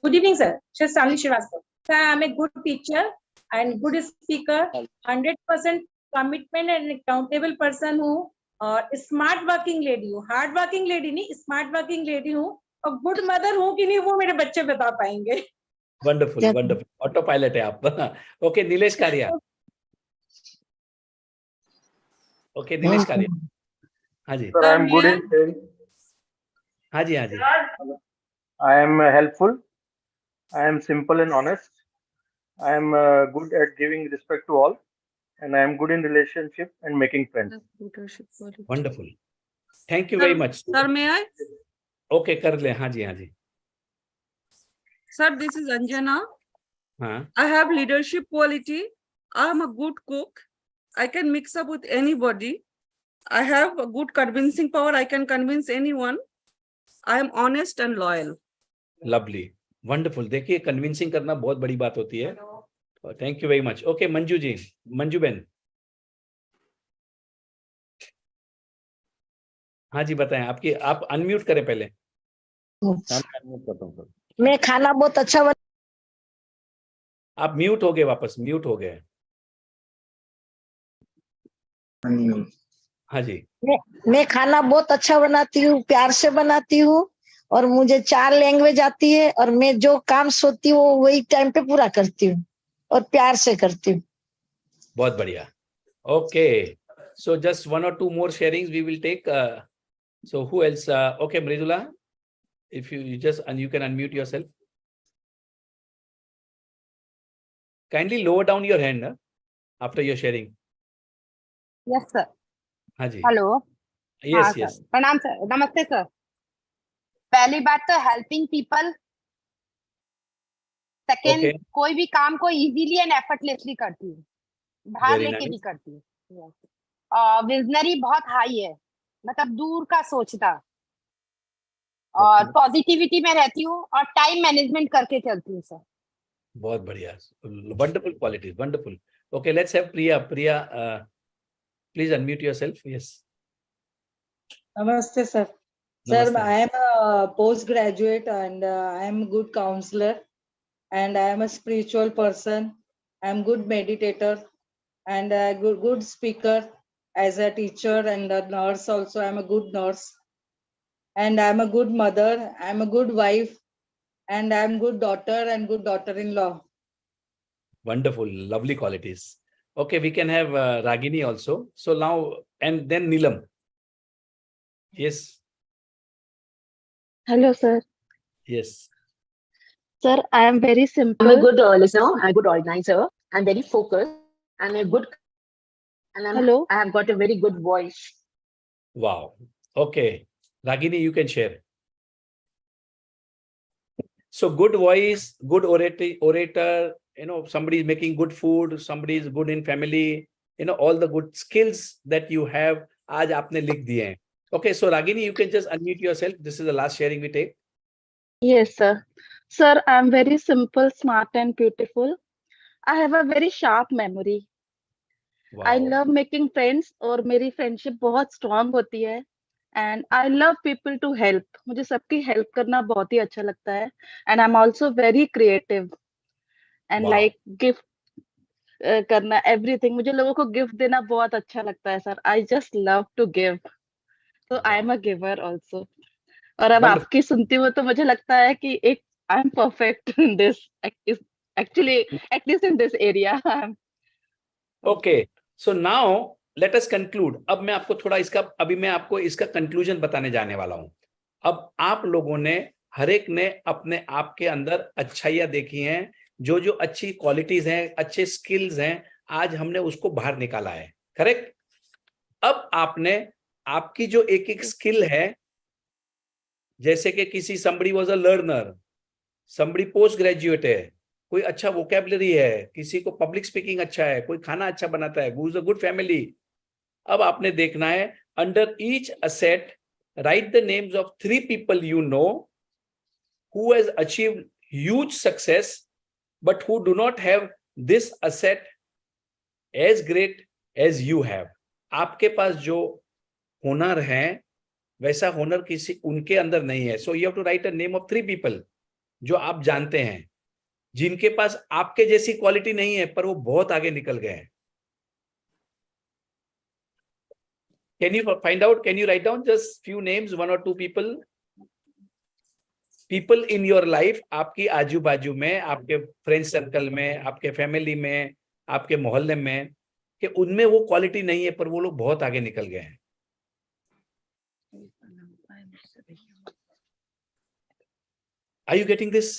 Good evening, sir. Shasali Srivastava. Sir, I am a good teacher and good speaker, 100% commitment and accountable person हूँ और स्मार्ट वर्किंग लेडी हूँ. हार्ड वर्किंग लेडी नहीं, स्मार्ट वर्किंग लेडी हूँ और good mother हूँ कि नहीं वो मेरे बच्चे बता पाएंगे. Wonderful, wonderful. ऑटो पायलट है आप. ओके, नीलेश कारिया. ओके, नीलेश कारिया. हाँ जी. Sir, I am good in sales. हाँ जी, हाँ जी. I am helpful. I am simple and honest. I am good at giving respect to all, and I am good in relationship and making friends. Wonderful. Thank you very much. Sir, may I? Okay, कर ले. हाँ जी, हाँ जी. Sir, this is Anjana. हाँ. I have leadership quality. I am a good cook. I can mix up with anybody. I have a good convincing power. I can convince anyone. I am honest and loyal. Lovely, wonderful. देखिए, convincing करना बहुत बड़ी बात होती है. Thank you very much. Okay, Manju ji. Manju बहन. हाँ जी, बताएं. आप अनम्यूट करें पहले. मैं खाना बहुत अच्छा आप म्यूट हो गए, वापस म्यूट हो गए. हाँ जी. मैं खाना बहुत अच्छा बनाती हूँ, प्यार से बनाती हूँ और मुझे 4 लैंग्वेज आती है और मैं जो काम सोचती हूँ वही टाइम पे पूरा करती हूँ और प्यार से करती हूँ. बहुत बढ़िया. Okay, so just 1 or 2 more sharings we will take. So who else? Okay, Mridula, if you just you can unmute yourself. Kindly lower down your hand after your sharing. Yes, sir. हाँ जी. Hello. Yes, हाँ, yes. sir. प्रणाम sir. नमस्ते sir. पहली बात तो helping people. Second, Okay. कोई भी काम को इजीली एंड एफर्टलेसली करती हूँ, भार Very लेके nice. भी करती हूँ. विजनरी बहुत हाई है, मतलब दूर का सोचता और पॉजिटिविटी में रहती हूँ और टाइम मैनेजमेंट करके चलती हूँ सर. बहुत बढ़िया. Wonderful qualities. Wonderful. Okay, let's have Priya. Priya, please unmute yourself. Yes. Namaste, sir. Namaste. Sir, I am a postgraduate and I am a good counselor and I am a spiritual person. I am good meditator and a good speaker as a teacher and a nurse also. I am a good nurse and I am a good mother. I am a good wife and I am good daughter and good daughter-in-law. Wonderful, lovely qualities. Okay, we can have Ragini also. So now, and then Neelam. Yes. Hello, sir. Yes. Sir, I am very simple. I'm a good listener, I'm a good organizer, I'm very focused, I'm a good, and Hello. I have got a very good voice. Wow. Okay. Ragini, you can share. So good voice, good orator, somebody is making good food, somebody is good in family, all the good skills that you have, आज आपने लिख दिए हैं. Okay, so Ragini, you can just unmute yourself. This is the last sharing we take. Yes, sir. Sir, I am very simple, smart, and beautiful. I have a very sharp memory. I love making friends और मेरी friendship बहुत strong होती है. And I love people to help. मुझे सबकी help करना बहुत ही अच्छा लगता है. And I'm also very creative. And like gift करना everything. मुझे लोगों को gift देना बहुत अच्छा लगता है, sir. I just love to give. So I am a giver also. और अब आपकी सुनती हूँ तो मुझे लगता है कि I'm perfect in this. Actually, at least in this area. Okay, so now let us conclude. अब मैं आपको थोड़ा अभी मैं आपको इसका कंक्लूजन बताने जाने वाला हूं. अब आप लोगों ने हर एक ने अपने आप के अंदर अच्छाइयां देखी हैं, जो जो अच्छी क्वालिटीज हैं, अच्छे स्किल्स हैं, आज हमने उसको बाहर निकाला है. करेक्ट? अब आपने आपकी जो एक एक स्किल है, जैसे कि किसी somebody was a learner, somebody post graduate है, कोई अच्छा वोकैबुलरी है, किसी को पब्लिक स्पीकिंग अच्छा है, कोई खाना अच्छा बनाता है, who is a good family. अब आपने देखना है under each asset write the names of 3 people you know who has achieved huge success but who do not have this asset as great as you have. आपके पास जो हुनर है वैसा हुनर किसी उनके अंदर नहीं है. So you have to write a name of 3 people जो आप जानते हैं, जिनके पास आपके जैसी क्वालिटी नहीं है पर वो बहुत आगे निकल गए हैं. Can you find out? Can you write down just few names, 1 or 2 people? People in your life, आपकी आजू बाजू में, आपके फ्रेंड सर्कल में, आपके फैमिली में, आपके मोहल्ले में, कि उनमें वो क्वालिटी नहीं है पर वो लोग बहुत आगे निकल गए हैं. Are you getting this?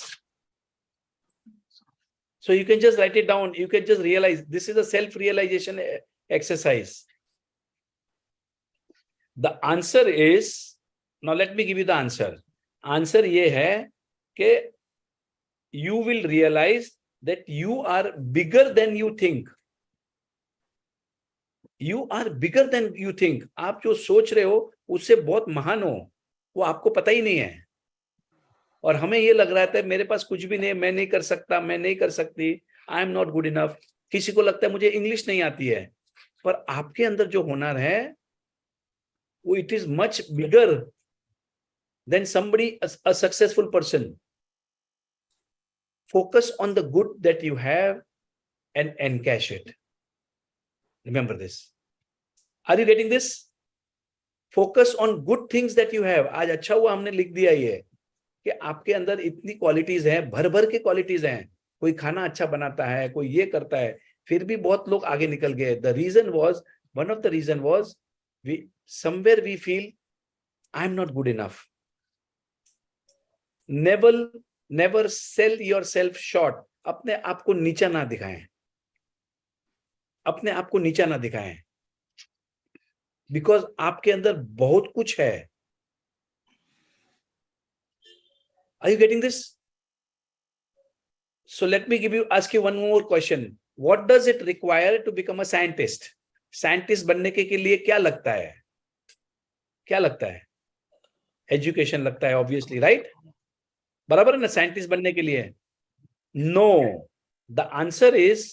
So you can just write it down. You can just realize this is a self-realization exercise. The answer is, now let me give you the answer. Answer ये है कि you will realize that you are bigger than you think. You are bigger than you think. आप जो सोच रहे हो उससे बहुत महान हो, वो आपको पता ही नहीं है. और हमें ये लग रहा था मेरे पास कुछ भी नहीं है, मैं नहीं कर सकता, मैं नहीं कर सकती, I am not good enough. किसी को लगता है मुझे इंग्लिश नहीं आती है, पर आपके अंदर जो हुनर है वो it is much bigger than somebody, a successful person. Focus on the good that you have and encash it. Remember this. Are you getting this? Focus on good things that you have. आज अच्छा हुआ हमने लिख दिया ये कि आपके अंदर इतनी क्वालिटीज हैं, भर भर के क्वालिटीज हैं. कोई खाना अच्छा बनाता है, कोई ये करता है, फिर भी बहुत लोग आगे निकल गए. The reason was, one of the reason was, somewhere we feel I am not good enough. Never sell yourself short. अपने आप को नीचा ना दिखाएं, अपने आप को नीचा ना दिखाएं, because आपके अंदर बहुत कुछ है. Are you getting this? So let me ask you one more question. What does it require to become a scientist? Scientist बनने के लिए क्या लगता है? क्या लगता है? Education लगता है, obviously, right? बराबर है ना साइंटिस्ट बनने के लिए? No. The answer is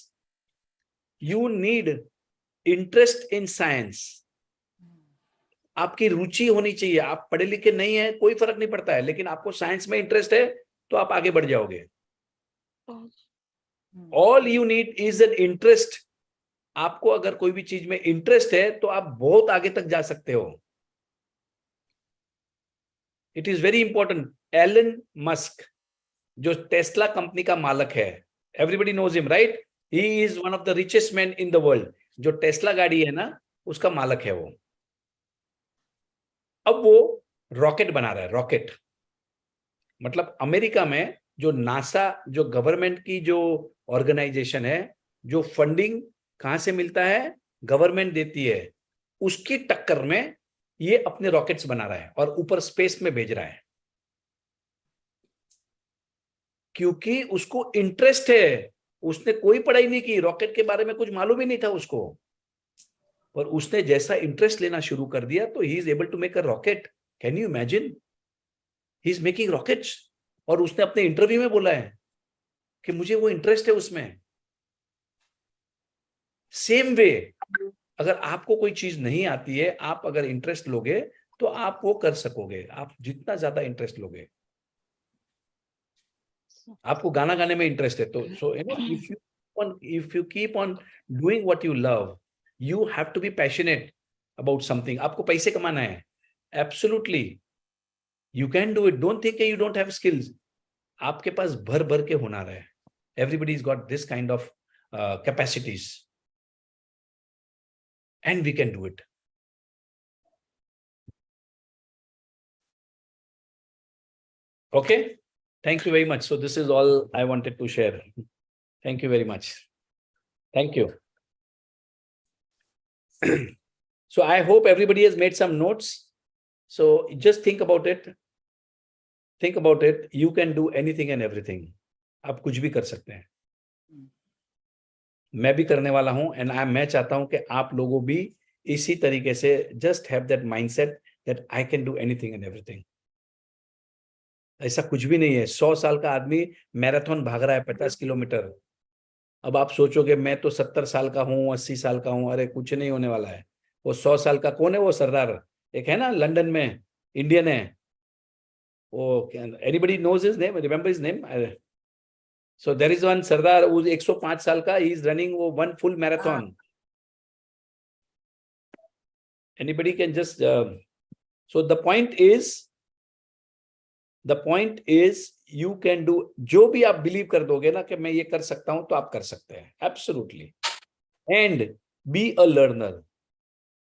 you need interest in science. आपकी रुचि होनी चाहिए. आप पढ़े लिखे नहीं है, कोई फर्क नहीं पड़ता है, लेकिन आपको साइंस में इंटरेस्ट है तो आप आगे बढ़ जाओगे. All you need is an interest. आपको अगर कोई भी चीज में इंटरेस्ट है तो आप बहुत आगे तक जा सकते हो. It is very important. Elon Musk जो टेस्ला कंपनी का मालिक है, everybody knows him, right? He is one of the richest man in the world. जो टेस्ला गाड़ी है ना, उसका मालिक है वो. अब वो रॉकेट बना रहा है. रॉकेट मतलब अमेरिका में जो नासा, जो गवर्नमेंट की जो ऑर्गेनाइजेशन है, जो फंडिंग कहां से मिलता है, गवर्नमेंट देती है, उसकी टक्कर में ये अपने रॉकेट्स बना रहा है और ऊपर स्पेस में भेज रहा है, क्योंकि उसको इंटरेस्ट है. उसने कोई पढ़ाई नहीं की, रॉकेट के बारे में कुछ मालूम ही नहीं था उसको, पर उसने जैसा इंटरेस्ट लेना शुरू कर दिया तो he is able to make a rocket. Can you imagine? He is making rockets. और उसने अपने इंटरव्यू में बोला है कि मुझे वो इंटरेस्ट है उसमें. सेम वे, अगर आपको कोई चीज नहीं आती है, आप अगर इंटरेस्ट लोगे तो आप वो कर सकोगे. आप जितना ज्यादा इंटरेस्ट लोगे, आपको गाना गाने में इंटरेस्ट है तो so you know, if you keep on doing what you love, you have to be passionate about something. आपको पैसे कमाना है, absolutely you can do it. Don't think you don't have skills. आपके पास भर भर के हुनर है. Everybody's got this kind of capacities, and we can do it. Okay, thank you very much. So this is all I wanted to share. Thank you very much. Thank you. So I hope everybody has made some notes. So just think about it. Think about it. You can do anything and everything. आप कुछ भी कर सकते हैं. मैं भी करने वाला हूं, and मैं चाहता हूं कि आप लोगों भी इसी तरीके से just have that mindset that I can do anything and everything. ऐसा कुछ भी नहीं है. 100 साल का आदमी मैराथन भाग रहा है 50 किलोमीटर. अब आप सोचोगे मैं तो 70 साल का हूं, 80 साल का हूं, अरे कुछ नहीं होने वाला है. वो 100 साल का कौन है? वो सरदार एक है ना, लंदन में, इंडियन है वो. Anybody knows his name? Remember his name? So there is one Sardar who's 105 साल का, he is running one full marathon. Anybody can just so the point is you can do. जो भी आप believe कर दोगे ना कि मैं ये कर सकता हूं, तो आप कर सकते हैं. Absolutely. And be a learner.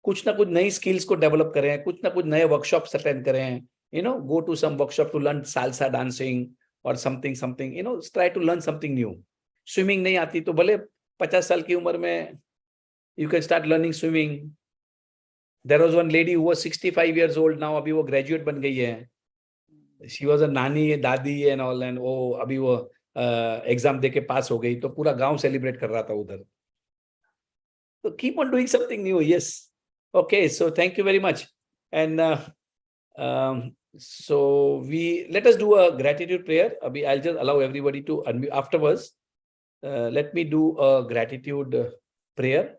कुछ ना कुछ नई स्किल्स को डेवलप करें, कुछ ना कुछ नए वर्कशॉप्स अटेंड करें. You know, go to some workshop to learn salsa dancing or something, you know, try to learn something new. Swimming नहीं आती तो भले 50 साल की उम्र में you can start learning swimming. There was one lady who was 65 years old now, अभी वो graduate बन गई है. She was a नानी, दादी and all, and वो अभी वो एग्जाम दे के पास हो गई, तो पूरा गांव सेलिब्रेट कर रहा था उधर. So keep on doing something new. Yes. Okay, so thank you very much. And so let us do a gratitude prayer. Abhi, I'll just allow everybody to unmute afterwards. Let me do a gratitude prayer.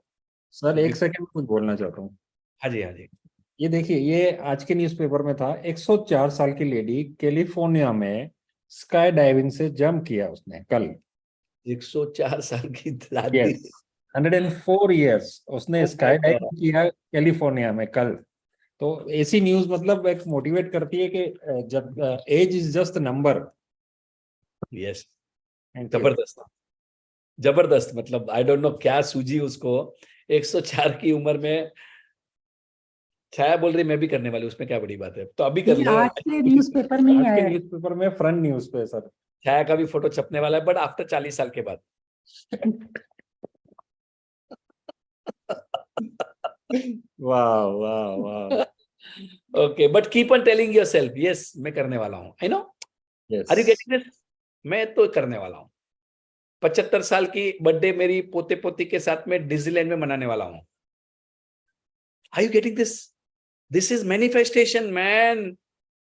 Sir एक second कुछ बोलना चाहता हूँ. हाँ जी, हाँ जी. ये देखिए, ये आज के न्यूज़पेपर में था. 104 साल की लेडी कैलिफोर्निया में स्काई डाइविंग से जंप किया उसने कल. 104 साल की दादी. Yes, 104 years उसने स्काई डाइविंग किया कैलिफोर्निया में कल. तो ऐसी न्यूज मतलब एक मोटिवेट करती है कि जब age is just number. Yes, जबरदस्त जबरदस्त. मतलब आई डोंट नो क्या सूझी उसको 104 की उम्र में. छाया बोल रही मैं भी करने वाली, उसमें क्या बड़ी बात है. तो अभी कर ले. आज के न्यूज़पेपर में ही आया. न्यूज़पेपर में फ्रंट न्यूज पे सर छाया का भी फोटो छपने वाला है, बट आफ्टर 40 साल के बाद. वाह वाह वाह. Okay, but keep on telling yourself, yes, मैं करने वाला हूँ. I know. Yes. Are you getting this? मैं तो करने वाला हूँ. 75 साल की बर्थडे मेरी पोते पोती के साथ में डिज्नीलैंड में मनाने वाला हूँ. Are you getting this? This is manifestation, man.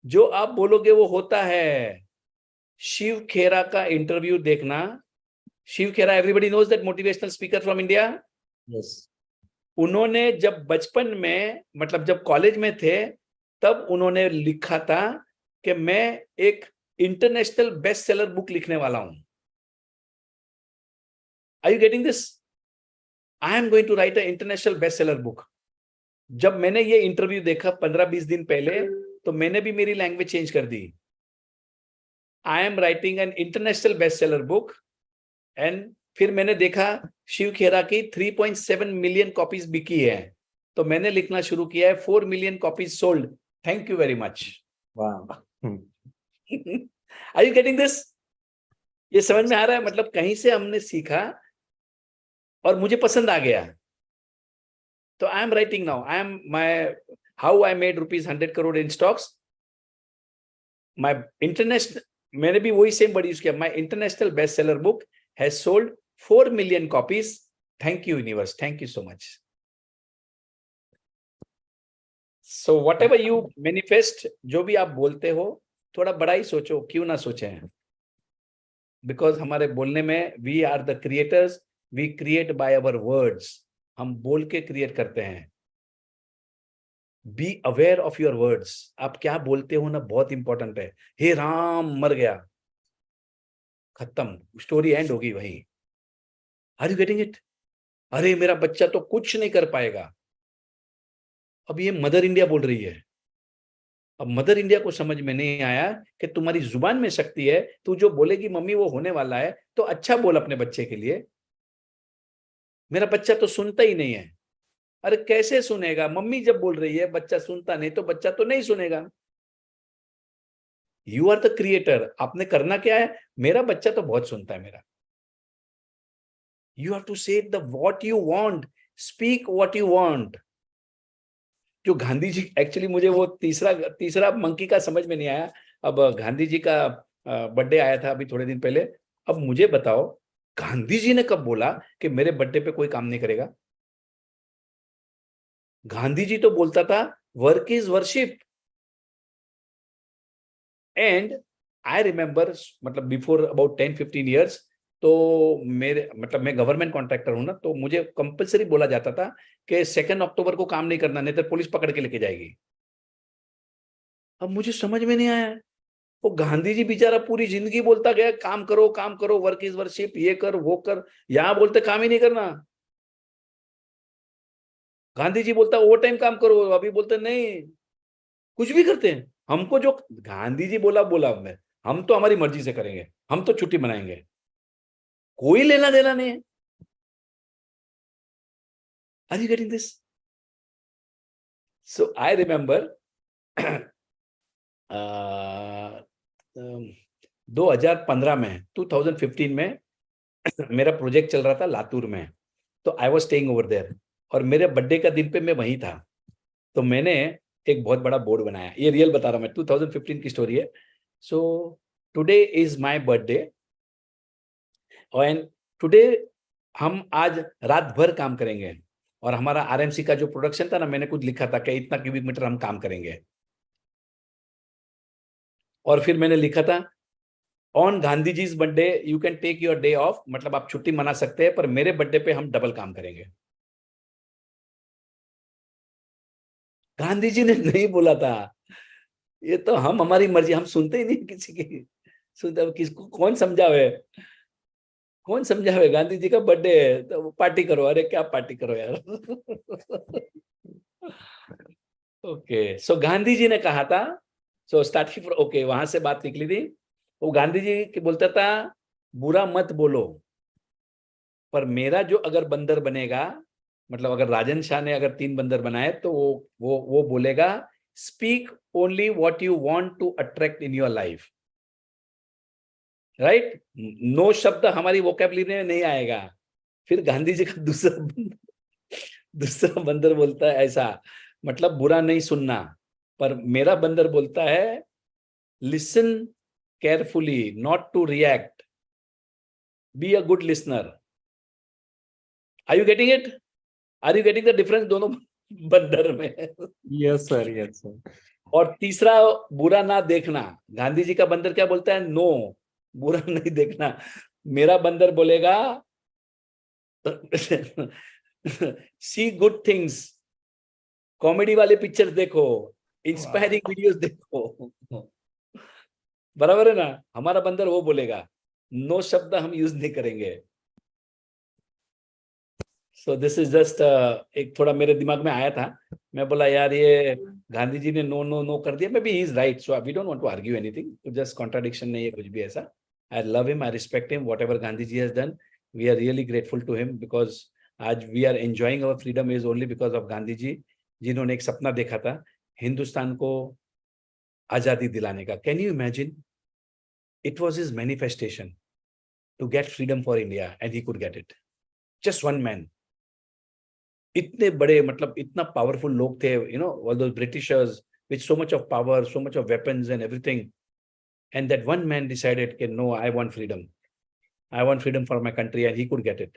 जो आप बोलोगे वो होता है. शिव खेरा का इंटरव्यू देखना. शिव खेरा, everybody knows that motivational speaker from India. Yes. उन्होंने जब बचपन में, मतलब जब कॉलेज में थे, तब उन्होंने लिखा था कि मैं एक इंटरनेशनल बेस्ट सेलर बुक लिखने वाला हूं. Are you getting this? I am going to write an international best seller book. जब मैंने ये इंटरव्यू देखा 15-20 दिन पहले, तो मैंने भी मेरी लैंग्वेज चेंज कर दी. I am writing an international best seller book. And फिर मैंने देखा शिव खेरा की 3.7 मिलियन कॉपीज बिकी है, तो मैंने लिखना शुरू किया है 4 million copies sold. Thank you very much. Are you getting this? ये समझ में आ रहा है? मतलब कहीं से हमने सीखा और मुझे पसंद आ गया. तो I am writing now. I am my how I made ₹100 crore in stocks. My international, मैंने भी वही सेम वर्ड यूज किया. My international best seller book has sold 4 million copies. Thank you, universe. Thank you so much. So whatever you manifest, जो भी आप बोलते हो, थोड़ा बड़ा ही सोचो, क्यों ना सोचें. Because हमारे बोलने में we are the creators. We create by our words. हम बोल के क्रिएट करते हैं. Be aware of your words. आप क्या बोलते हो ना, बहुत इंपॉर्टेंट है. हे राम मर गया, खत्म, स्टोरी एंड होगी वहीं. Are you getting it? अरे मेरा बच्चा तो कुछ नहीं कर पाएगा. अब ये मदर इंडिया बोल रही है. अब मदर इंडिया को समझ में नहीं आया कि तुम्हारी जुबान में शक्ति है, तू जो बोलेगी मम्मी वो होने वाला है, तो अच्छा बोल अपने बच्चे के लिए। मेरा बच्चा तो सुनता ही नहीं है। अरे कैसे सुनेगा? मम्मी जब बोल रही है बच्चा सुनता नहीं, तो बच्चा तो नहीं सुनेगा। You are the creator. आपने करना क्या है? मेरा बच्चा तो बहुत सुनता है मेरा। यू हैव टू से the what you want, speak what you want. जो गांधी जी, एक्चुअली मुझे वो तीसरा मंकी का समझ में नहीं आया। अब गांधी जी का बर्थडे आया था अभी थोड़े दिन पहले। अब मुझे बताओ, गांधी जी ने कब बोला कि मेरे बर्थडे पे कोई काम नहीं करेगा? गांधी जी तो बोलता था work is worship. And I remember, मतलब बिफोर अबाउट 10-15 ईयर्स, तो मेरे मतलब मैं गवर्नमेंट कॉन्ट्रैक्टर हूं ना, तो मुझे कंपलसरी बोला जाता था कि 2 अक्टूबर को काम नहीं करना, नहीं तो पुलिस पकड़ के लेके जाएगी। अब मुझे समझ में नहीं आया, वो गांधी जी बेचारा पूरी जिंदगी बोलता गया काम करो, वर्क इज वर्शिप, ये कर वो कर। यहां बोलते काम ही नहीं करना। गांधी जी बोलता ओवर टाइम काम करो, अभी बोलते नहीं, कुछ भी करते हैं। हमको जो गांधी जी बोला हम तो हमारी मर्जी से करेंगे, हम तो छुट्टी मनाएंगे, कोई लेना देना नहीं है। Are you getting this? So I remember 2015 में 2015 में मेरा प्रोजेक्ट चल रहा था लातूर में, तो I was staying over there, और मेरे बर्थडे का दिन पे मैं वहीं था। तो मैंने एक बहुत बड़ा बोर्ड बनाया, ये रियल बता रहा हूं मैं, 2015 की स्टोरी है। So today is my birthday, and today हम आज रात भर काम करेंगे, और हमारा आरएमसी का जो प्रोडक्शन था ना, मैंने कुछ लिखा था कि इतना क्यूबिक मीटर हम काम करेंगे। और फिर मैंने लिखा था on Gandhi ji birthday you can take your day off, मतलब आप छुट्टी मना सकते हैं, पर मेरे बर्थडे पे हम डबल काम करेंगे। गांधी जी ने नहीं बोला था, ये तो हम हमारी मर्जी, हम सुनते ही नहीं किसी की। सुनते किसको कौन समझावे, गांधी जी का बर्थडे है तो पार्टी करो। अरे क्या पार्टी करो यार। ओके, सो गांधी जी ने कहा था, सो स्टार्टिंग ओके, वहां से बात निकली थी। वो गांधी जी की बोलता था बुरा मत बोलो, पर मेरा जो अगर बंदर बनेगा, मतलब अगर राजन शाह ने अगर 3 बंदर बनाए, तो वो बोलेगा speak only what you want to attract in your life, right? No शब्द हमारी वोकैबुलरी में नहीं आएगा। फिर गांधी जी का दूसरा बंदर बोलता है ऐसा, मतलब बुरा नहीं सुनना, पर मेरा बंदर बोलता है listen carefully, not to react, be a good listener. Are you getting it? Are you getting the difference दोनों बंदर में? Yes sir, yes sir. और तीसरा बुरा ना देखना, गांधी जी का बंदर क्या बोलता है? नो, बुरा नहीं देखना। मेरा बंदर बोलेगा सी गुड थिंग्स, कॉमेडी वाले पिक्चर्स देखो, इंस्पायरिंग वीडियोस देखो। बराबर है ना? हमारा बंदर वो बोलेगा, नो शब्द हम यूज नहीं करेंगे। सो दिस इज जस्ट एक थोड़ा मेरे दिमाग में आया था, मैं बोला यार ये गांधी जी ने नो नो नो कर दिया, maybe he is right, so we don't want to argue anything, तो जस्ट कॉन्ट्राडिक्शन नहीं है कुछ भी ऐसा। I love him, I respect him, whatever Gandhi ji has done, we are really grateful to him, because आज we are enjoying our freedom is only because of Gandhi ji, जिन्होंने एक सपना देखा था हिंदुस्तान को आजादी दिलाने का। Can you imagine? It was his manifestation to get freedom for India, and he could get it, just one man. इतने बड़े, मतलब इतना पावरफुल लोग थे, you know, all those Britishers with so much of power, so much of weapons and everything, and that one man decided that no, I want freedom for my country, and he could get it.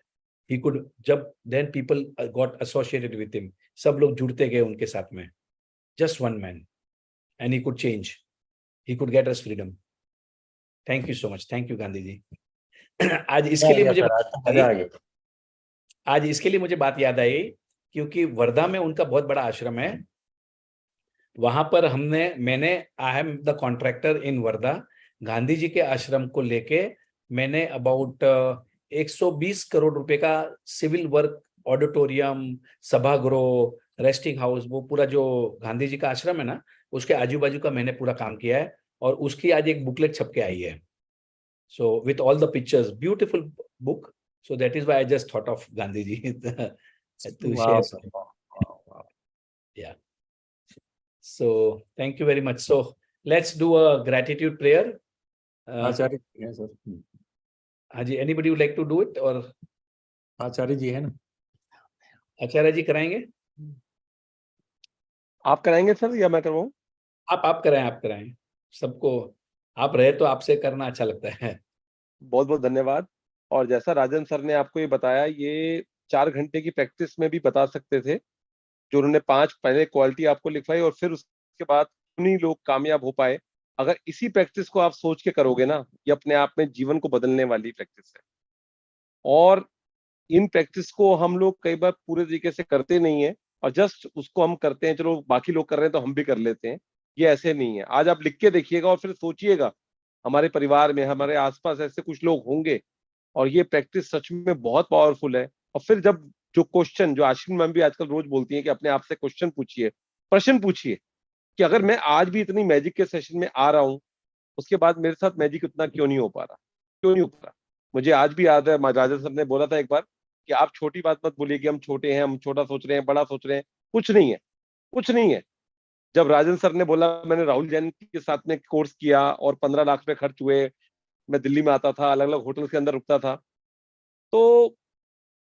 He could, jab then people got associated with him, sab log judte gaye unke sath mein, just one man, and he could change, he could get us freedom. Thank you so much, thank you Gandhi ji. आज इसके लिए मुझे बात याद आई, क्योंकि वर्धा में उनका बहुत बड़ा आश्रम है। वहां पर मैंने I am the contractor in Wardha, Gandhi ji के आश्रम को लेके मैंने अबाउट 120 करोड़ रुपए का सिविल वर्क, ऑडिटोरियम, सभागृह, रेस्टिंग हाउस, वो पूरा जो गांधी जी का आश्रम है ना, उसके आजू बाजू का मैंने पूरा काम किया है, और उसकी आज एक बुकलेट छप के आई है, so with all the pictures, beautiful book. So that is why I just thought of Gandhi ji to Wow, share. sir. Wow. Yeah. So thank you very much. So let's do a gratitude prayer. आचार्य जी हैं sir. Haji, anybody would like to do it, or आचार्य जी है ना? आचार्य जी कराएंगे? आप कराएंगे sir या मैं करवाऊं? आप कराएं. सबको आप रहे तो आपसे करना अच्छा लगता है. बहुत बहुत धन्यवाद. और जैसा राजन सर ने आपको ये बताया, ये 4 घंटे की प्रैक्टिस में भी बता सकते थे. जो उन्होंने 5 पहले क्वालिटी आपको लिखवाई और फिर उसके बाद उन्हीं लोग कामयाब हो पाए. अगर इसी प्रैक्टिस को आप सोच के करोगे ना, ये अपने आप में जीवन को बदलने वाली प्रैक्टिस है. और इन प्रैक्टिस को हम लोग कई बार पूरे तरीके से करते नहीं है, और जस्ट उसको हम करते हैं, चलो बाकी लोग कर रहे हैं तो हम भी कर लेते हैं. ये ऐसे नहीं है. आज आप लिख के देखिएगा और फिर सोचिएगा, हमारे परिवार में, हमारे आसपास ऐसे कुछ लोग होंगे, और ये प्रैक्टिस सच में बहुत पावरफुल है. और फिर जब जो क्वेश्चन, जो आश्विन मैम भी आजकल रोज बोलती हैं कि अपने आप से क्वेश्चन पूछिए, प्रश्न पूछिए कि अगर मैं आज भी इतनी मैजिक के सेशन में आ रहा हूं, उसके बाद मेरे साथ मैजिक उतना क्यों नहीं हो पा रहा. मुझे आज भी याद है, राजा सर ने बोला था एक बार कि आप छोटी बात मत बोलिए कि हम छोटे हैं, हम छोटा सोच रहे हैं, बड़ा सोच रहे हैं. कुछ नहीं है. जब राजन सर ने बोला, मैंने राहुल जैन के साथ में कोर्स किया और 15 लाख रुपए खर्च हुए, मैं दिल्ली में आता था, अलग अलग होटल के अंदर रुकता था, तो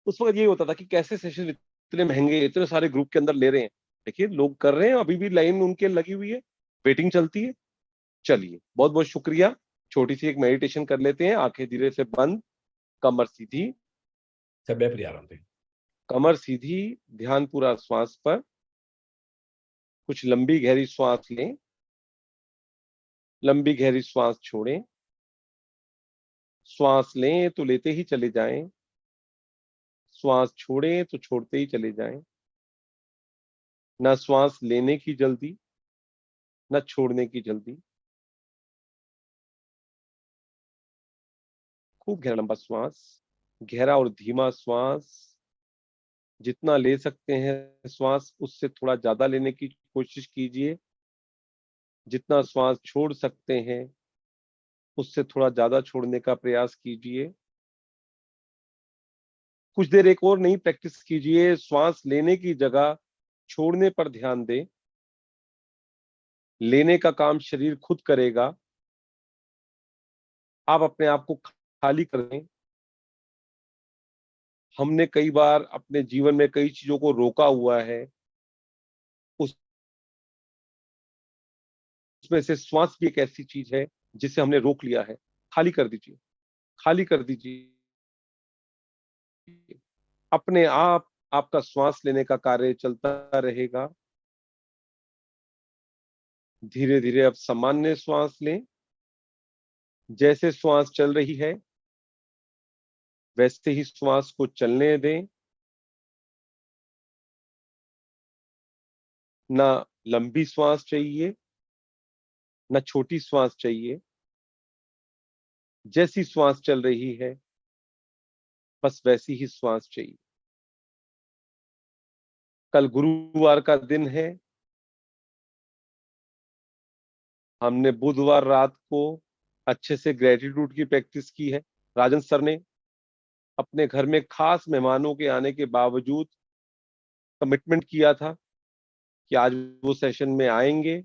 उस वक्त यही होता था कि कैसे सेशन इतने महंगे, इतने सारे ग्रुप के अंदर ले रहे हैं. देखिए लोग कर रहे हैं, अभी भी लाइन उनके लगी हुई है, वेटिंग चलती है. चलिए, बहुत बहुत शुक्रिया. छोटी सी एक मेडिटेशन कर लेते हैं. आंखें धीरे से बंद, कमर सीधी, कमर सीधी, ध्यान पूरा श्वास पर. कुछ लंबी गहरी श्वास लें, लंबी गहरी श्वास छोड़ें. श्वास लें तो लेते ही चले जाएं, श्वास छोड़ें तो छोड़ते ही चले जाएं. ना श्वास लेने की जल्दी, ना छोड़ने की जल्दी. खूब गहरा लंबा श्वास, गहरा और धीमा श्वास. जितना ले सकते हैं श्वास, उससे थोड़ा ज्यादा लेने की कोशिश कीजिए. जितना श्वास छोड़ सकते हैं, उससे थोड़ा ज्यादा छोड़ने का प्रयास कीजिए. कुछ देर एक और नई प्रैक्टिस कीजिए. श्वास लेने की जगह छोड़ने पर ध्यान दें. लेने का काम शरीर खुद करेगा. आप अपने आप को खाली कर दें. हमने कई बार अपने जीवन में कई चीजों को रोका हुआ है, उसमें से श्वास भी एक ऐसी चीज है जिसे हमने रोक लिया है. खाली कर दीजिए, खाली कर दीजिए. अपने आप आपका श्वास लेने का कार्य चलता रहेगा. धीरे धीरे अब सामान्य श्वास लें. जैसे श्वास चल रही है वैसे ही श्वास को चलने दें. ना लंबी श्वास चाहिए, ना छोटी श्वास चाहिए. जैसी श्वास चल रही है बस वैसी ही श्वास चाहिए. कल गुरुवार का दिन है. हमने बुधवार रात को अच्छे से ग्रेटिट्यूड की प्रैक्टिस की है. राजन सर ने अपने घर में खास मेहमानों के आने के बावजूद कमिटमेंट किया था कि आज वो सेशन में आएंगे.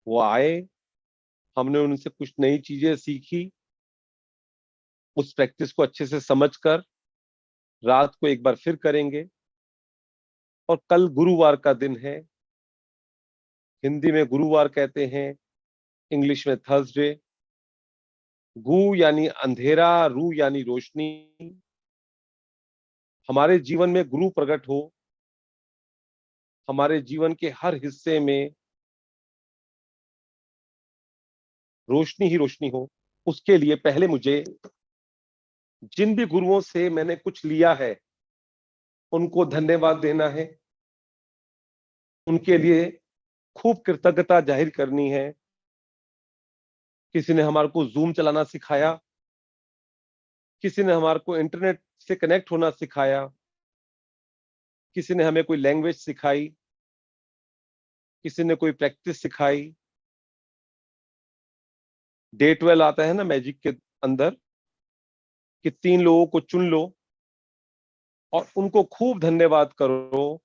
वो आए, हमने उनसे कुछ नई चीजें सीखी. उस प्रैक्टिस को अच्छे से समझकर रात को एक बार फिर करेंगे. और कल गुरुवार का दिन है. हिंदी में गुरुवार कहते हैं, इंग्लिश में थर्सडे. गु यानी अंधेरा, रू यानी रोशनी. हमारे जीवन में गुरु प्रकट हो, हमारे जीवन के हर हिस्से में रोशनी ही रोशनी हो. उसके लिए पहले मुझे जिन भी गुरुओं से मैंने कुछ लिया है उनको धन्यवाद देना है. उनके लिए खूब कृतज्ञता जाहिर करनी है. किसी ने हमारे को जूम चलाना सिखाया, किसी ने हमारे को इंटरनेट से कनेक्ट होना सिखाया, किसी ने हमें कोई लैंग्वेज सिखाई, किसी ने कोई प्रैक्टिस सिखाई। डे 12 आता है ना मैजिक के अंदर कि 3 लोगों को चुन लो और उनको खूब धन्यवाद करो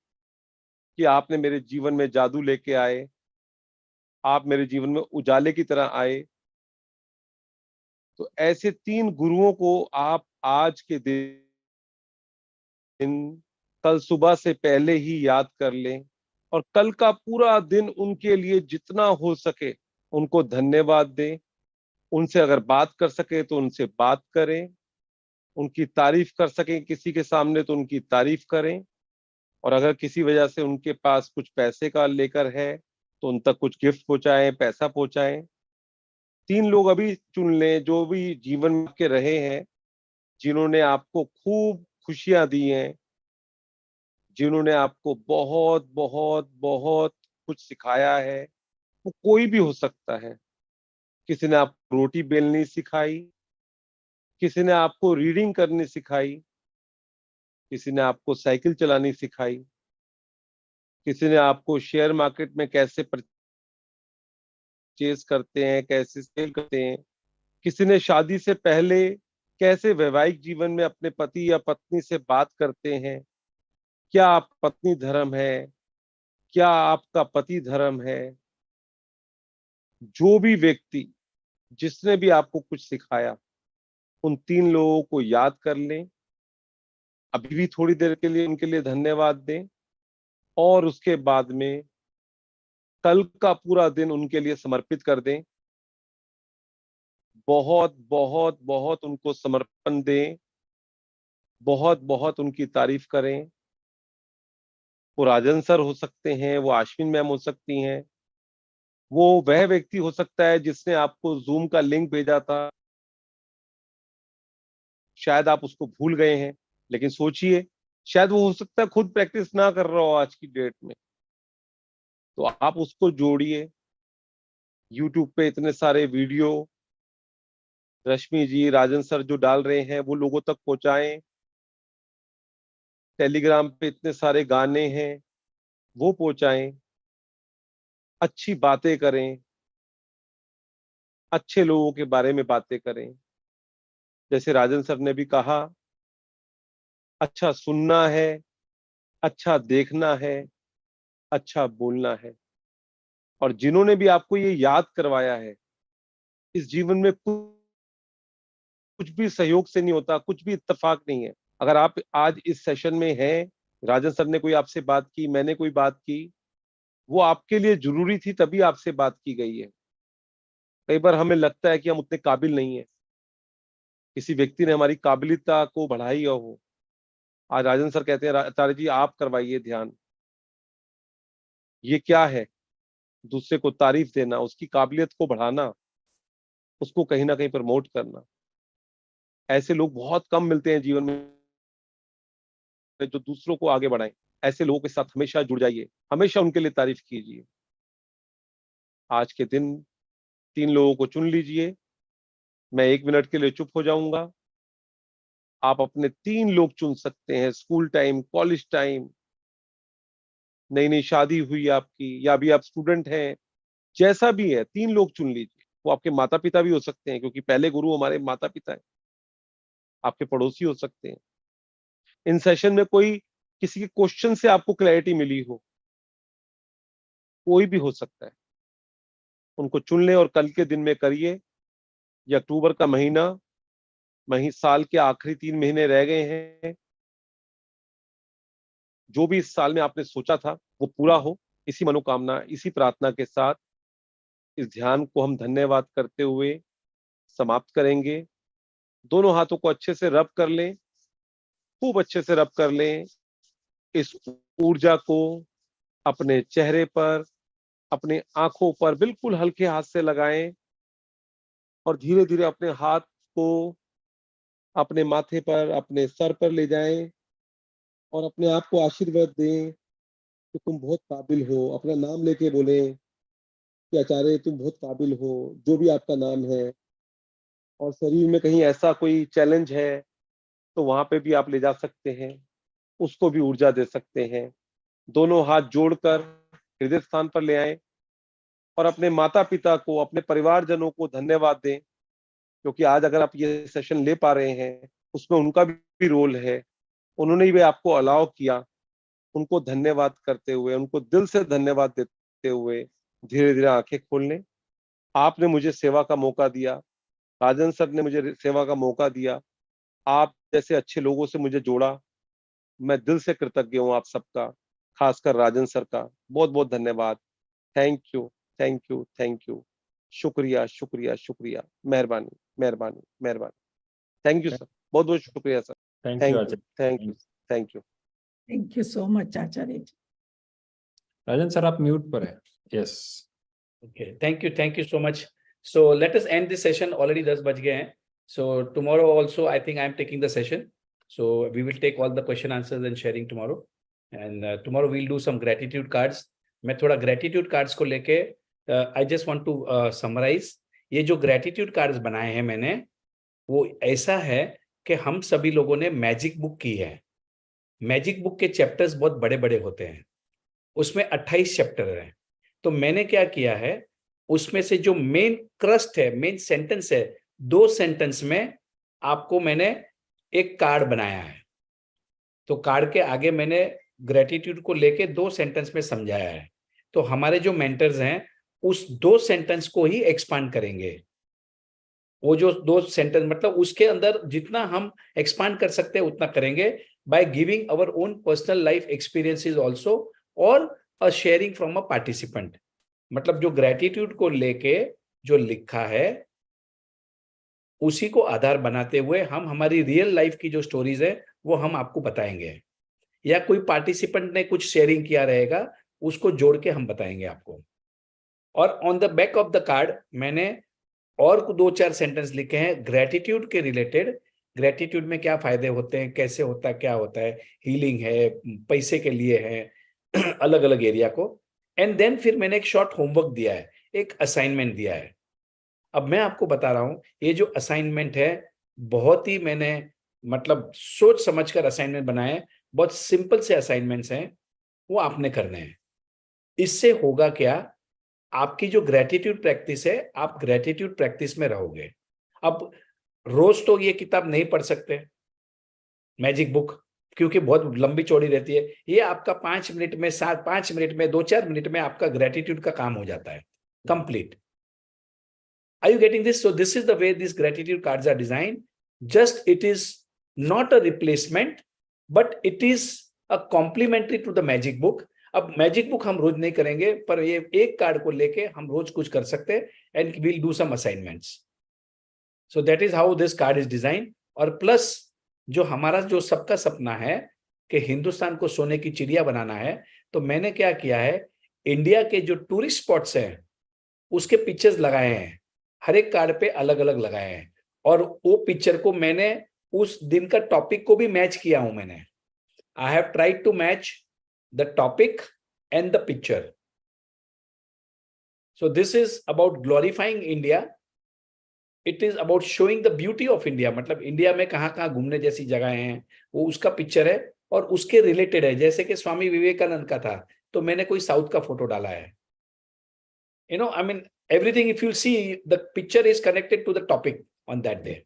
कि आपने मेरे जीवन में जादू लेके आए, आप मेरे जीवन में उजाले की तरह आए। तो ऐसे 3 गुरुओं को आप आज के दिन कल सुबह से पहले ही याद कर लें और कल का पूरा दिन उनके लिए जितना हो सके उनको धन्यवाद दें। उनसे अगर बात कर सके तो उनसे बात करें, उनकी तारीफ कर सकें किसी के सामने तो उनकी तारीफ करें, और अगर किसी वजह से उनके पास कुछ पैसे का लेकर है तो उन तक कुछ गिफ्ट पहुंचाएं, पैसा पहुंचाएं। 3 लोग अभी चुन लें जो भी जीवन में के रहे हैं, जिन्होंने आपको खूब खुशियां दी हैं, जिन्होंने आपको बहुत बहुत बहुत कुछ सिखाया है। वो कोई भी हो सकता है। किसी ने आपको रोटी बेलनी सिखाई, किसी ने आपको रीडिंग करनी सिखाई, किसी ने आपको साइकिल चलानी सिखाई, किसी ने आपको शेयर मार्केट में कैसे परचेज करते हैं, कैसे सेल करते हैं, किसी ने शादी से पहले कैसे वैवाहिक जीवन में अपने पति या पत्नी से बात करते हैं, क्या आप पत्नी धर्म है, क्या आपका पति धर्म है। जो भी व्यक्ति जिसने भी आपको कुछ सिखाया उन 3 लोगों को याद कर लें, अभी भी थोड़ी देर के लिए उनके लिए धन्यवाद दें और उसके बाद में कल का पूरा दिन उनके लिए समर्पित कर दें। बहुत बहुत बहुत उनको समर्पण दें, बहुत बहुत उनकी तारीफ करें। वो राजन सर हो सकते हैं, वो आश्विन मैम हो सकती हैं, वो वह व्यक्ति हो सकता है जिसने आपको जूम का लिंक भेजा था, शायद आप उसको भूल गए हैं, लेकिन सोचिए शायद वो हो सकता है खुद प्रैक्टिस ना कर रहा हो आज की डेट में, तो आप उसको जोड़िए। यूट्यूब पे इतने सारे वीडियो रश्मि जी, राजन सर जो डाल रहे हैं वो लोगों तक पहुंचाएं। टेलीग्राम पे इतने सारे गाने हैं वो पहुंचाएं। अच्छी बातें करें, अच्छे लोगों के बारे में बातें करें। जैसे राजन सर ने भी कहा, अच्छा सुनना है, अच्छा देखना है, अच्छा बोलना है। और जिन्होंने भी आपको ये याद करवाया है, इस जीवन में कुछ भी सहयोग से नहीं होता, कुछ भी इत्तेफाक नहीं है। अगर आप आज इस सेशन में हैं, राजन सर ने कोई आपसे बात की, मैंने कोई बात की, वो आपके लिए जरूरी थी तभी आपसे बात की गई है। कई बार हमें लगता है कि हम उतने काबिल नहीं है, किसी व्यक्ति ने हमारी काबिलियता को बढ़ाई हो। आज राजन सर कहते हैं आचार्य जी आप करवाइए ध्यान। ये क्या है? दूसरे को तारीफ देना, उसकी काबिलियत को बढ़ाना, उसको कहीं ना कहीं प्रमोट करना। ऐसे लोग बहुत कम मिलते हैं जीवन में जो दूसरों को आगे बढ़ाएं। ऐसे लोगों के साथ हमेशा जुड़ जाइए, हमेशा उनके लिए तारीफ कीजिए। आज के दिन 3 लोगों को चुन लीजिए। मैं 1 मिनट के लिए चुप हो जाऊंगा। आप अपने 3 लोग चुन सकते हैं, स्कूल टाइम, कॉलेज टाइम, नई नई शादी हुई आपकी, या अभी आप स्टूडेंट हैं, जैसा भी है 3 लोग चुन लीजिए। वो आपके माता पिता भी हो सकते हैं, क्योंकि पहले गुरु हमारे माता पिता हैं। आपके पड़ोसी हो सकते हैं। इन सेशन में कोई किसी के क्वेश्चन से आपको क्लैरिटी मिली हो, कोई भी हो सकता है, उनको चुन लें और कल के दिन में करिए। ये अक्टूबर का महीना, साल के आखिरी 3 महीने रह गए हैं। जो भी इस साल में आपने सोचा था वो पूरा हो, इसी मनोकामना, इसी प्रार्थना के साथ इस ध्यान को हम धन्यवाद करते हुए समाप्त करेंगे। दोनों हाथों को अच्छे से रब कर लें, खूब अच्छे से रब कर लें। इस ऊर्जा को अपने चेहरे पर, अपने आंखों पर बिल्कुल हल्के हाथ से लगाएं और धीरे धीरे अपने हाथ को अपने माथे पर, अपने सर पर ले जाएं और अपने आप को आशीर्वाद दें कि तुम बहुत काबिल हो। अपना नाम लेके बोले कि आचार्य तुम बहुत काबिल हो, जो भी आपका नाम है। और शरीर में कहीं ऐसा कोई चैलेंज है तो वहां पे भी आप ले जा सकते हैं। उसको भी ऊर्जा दे सकते हैं। दोनों हाथ जोड़कर हृदय स्थान पर ले आएं और अपने माता पिता को, अपने परिवारजनों को धन्यवाद दें, क्योंकि आज अगर आप ये सेशन ले पा रहे हैं उसमें उनका भी रोल है। उन्होंने भी आपको अलाउ किया। उनको धन्यवाद करते हुए, उनको दिल से धन्यवाद देते हुए धीरे धीरे आंखें खोल लें। आपने मुझे सेवा का मौका दिया, राजन सर ने मुझे सेवा का मौका दिया, आप जैसे अच्छे लोगों से मुझे जोड़ा। मैं दिल से कृतज्ञ हूँ आप सबका, खासकर राजन सर का बहुत बहुत धन्यवाद। Thank you, thank you, thank you. शुक्रिया, शुक्रिया, शुक्रिया। मेहरबानी, मेहरबानी, मेहरबानी। थैंक यू सर, बहुत बहुत शुक्रिया sir. Thank thank you you, Acharya. Thank you, thank you. Thank you so much, Acharya ji. Rajan sir आप म्यूट पर है। Yes. Okay, thank you so much. So let us end this session. Already 10 बज गए हैं. So tomorrow also I think I am taking the session. So we will take all the question answers and sharing tomorrow. And tomorrow we'll do some gratitude cards. मैं थोड़ा gratitude cards को लेके I just want to summarize. ये जो gratitude cards बनाए हैं मैंने, वो ऐसा है कि हम सभी लोगों ने मैजिक बुक की है। मैजिक बुक के चैप्टर्स बहुत बड़े बड़े होते हैं, उसमें 28 चैप्टर हैं। तो मैंने क्या किया है, उसमें से जो मेन क्रस्ट है, मेन सेंटेंस है, 2 सेंटेंस में आपको मैंने एक कार्ड बनाया है। तो कार्ड के आगे मैंने ग्रेटिट्यूड को लेके 2 सेंटेंस में समझाया है। तो हमारे जो मेंटर्स हैं उस 2 सेंटेंस को ही एक्सपांड करेंगे। वो जो 2 सेंटेंस मतलब उसके अंदर जितना हम एक्सपांड कर सकते हैं उतना करेंगे, by giving our own personal life experiences also और a sharing from a participant. मतलब जो ग्रेटिट्यूड को लेके जो लिखा है उसी को आधार बनाते हुए हम हमारी रियल लाइफ की जो स्टोरीज है वो हम आपको बताएंगे, या कोई पार्टिसिपेंट ने कुछ शेयरिंग किया रहेगा उसको जोड़ के हम बताएंगे आपको। और on the back of the card मैंने और 2-4 सेंटेंस लिखे हैं ग्रेटिट्यूड के रिलेटेड। ग्रेटिट्यूड में क्या फायदे होते हैं, कैसे होता है, क्या होता है, हीलिंग है, पैसे के लिए है, अलग अलग एरिया को। एंड देन फिर मैंने एक शॉर्ट होमवर्क दिया है, एक असाइनमेंट दिया है। अब मैं आपको बता रहा हूं ये जो असाइनमेंट है बहुत ही मैंने मतलब सोच समझकर असाइनमेंट बनाए। बहुत सिंपल से असाइनमेंट्स हैं, वो आपने करने हैं। इससे होगा क्या, आपकी जो ग्रेटिट्यूड प्रैक्टिस है, आप ग्रेटिट्यूड प्रैक्टिस में रहोगे। अब रोज तो ये किताब नहीं पढ़ सकते मैजिक बुक, क्योंकि बहुत लंबी चौड़ी रहती है। ये आपका 5 मिनट में, 5 मिनट में, 2-4 मिनट में आपका ग्रेटिट्यूड का काम हो जाता है complete. Are you getting this? So this is the way these gratitude cards are designed. Just it is not a replacement, but it is a complementary to the magic book. अब magic book हम रोज नहीं करेंगे, पर ये एक card को लेके हम रोज कुछ कर सकते हैं and we'll do some assignments. So that is how this card is designed. और प्लस जो हमारा जो सबका सपना है कि हिंदुस्तान को सोने की चिड़िया बनाना है, तो मैंने क्या किया है, इंडिया के जो टूरिस्ट स्पॉट्स हैं उसके पिक्चर्स लगाए हैं, हर एक कार्ड पे अलग अलग लगाए हैं। और वो पिक्चर को मैंने उस दिन का टॉपिक को भी मैच किया हूं मैंने। I have tried to match the topic and the picture. So this is about glorifying India, it is about showing the beauty of India. मतलब इंडिया में कहाँ कहाँ घूमने जैसी जगह हैं वो उसका पिक्चर है और उसके रिलेटेड है। जैसे कि स्वामी विवेकानंद का था तो मैंने कोई साउथ का फोटो डाला है। You know, I mean everything, if you'll see, the picture is connected to the topic on that day.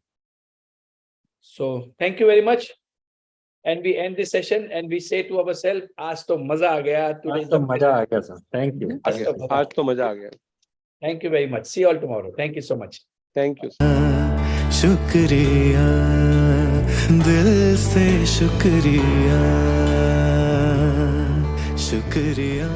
So thank you very much, and we end this session and we say to ourselves, आज तो मजा आ गया, आज तो मजा आ गया sir, thank you. आज तो मजा आ गया। Thank you very much. See you all tomorrow. Thank you so much. Thank you. शुक्रिया, दिल से शुक्रिया, शुक्रिया।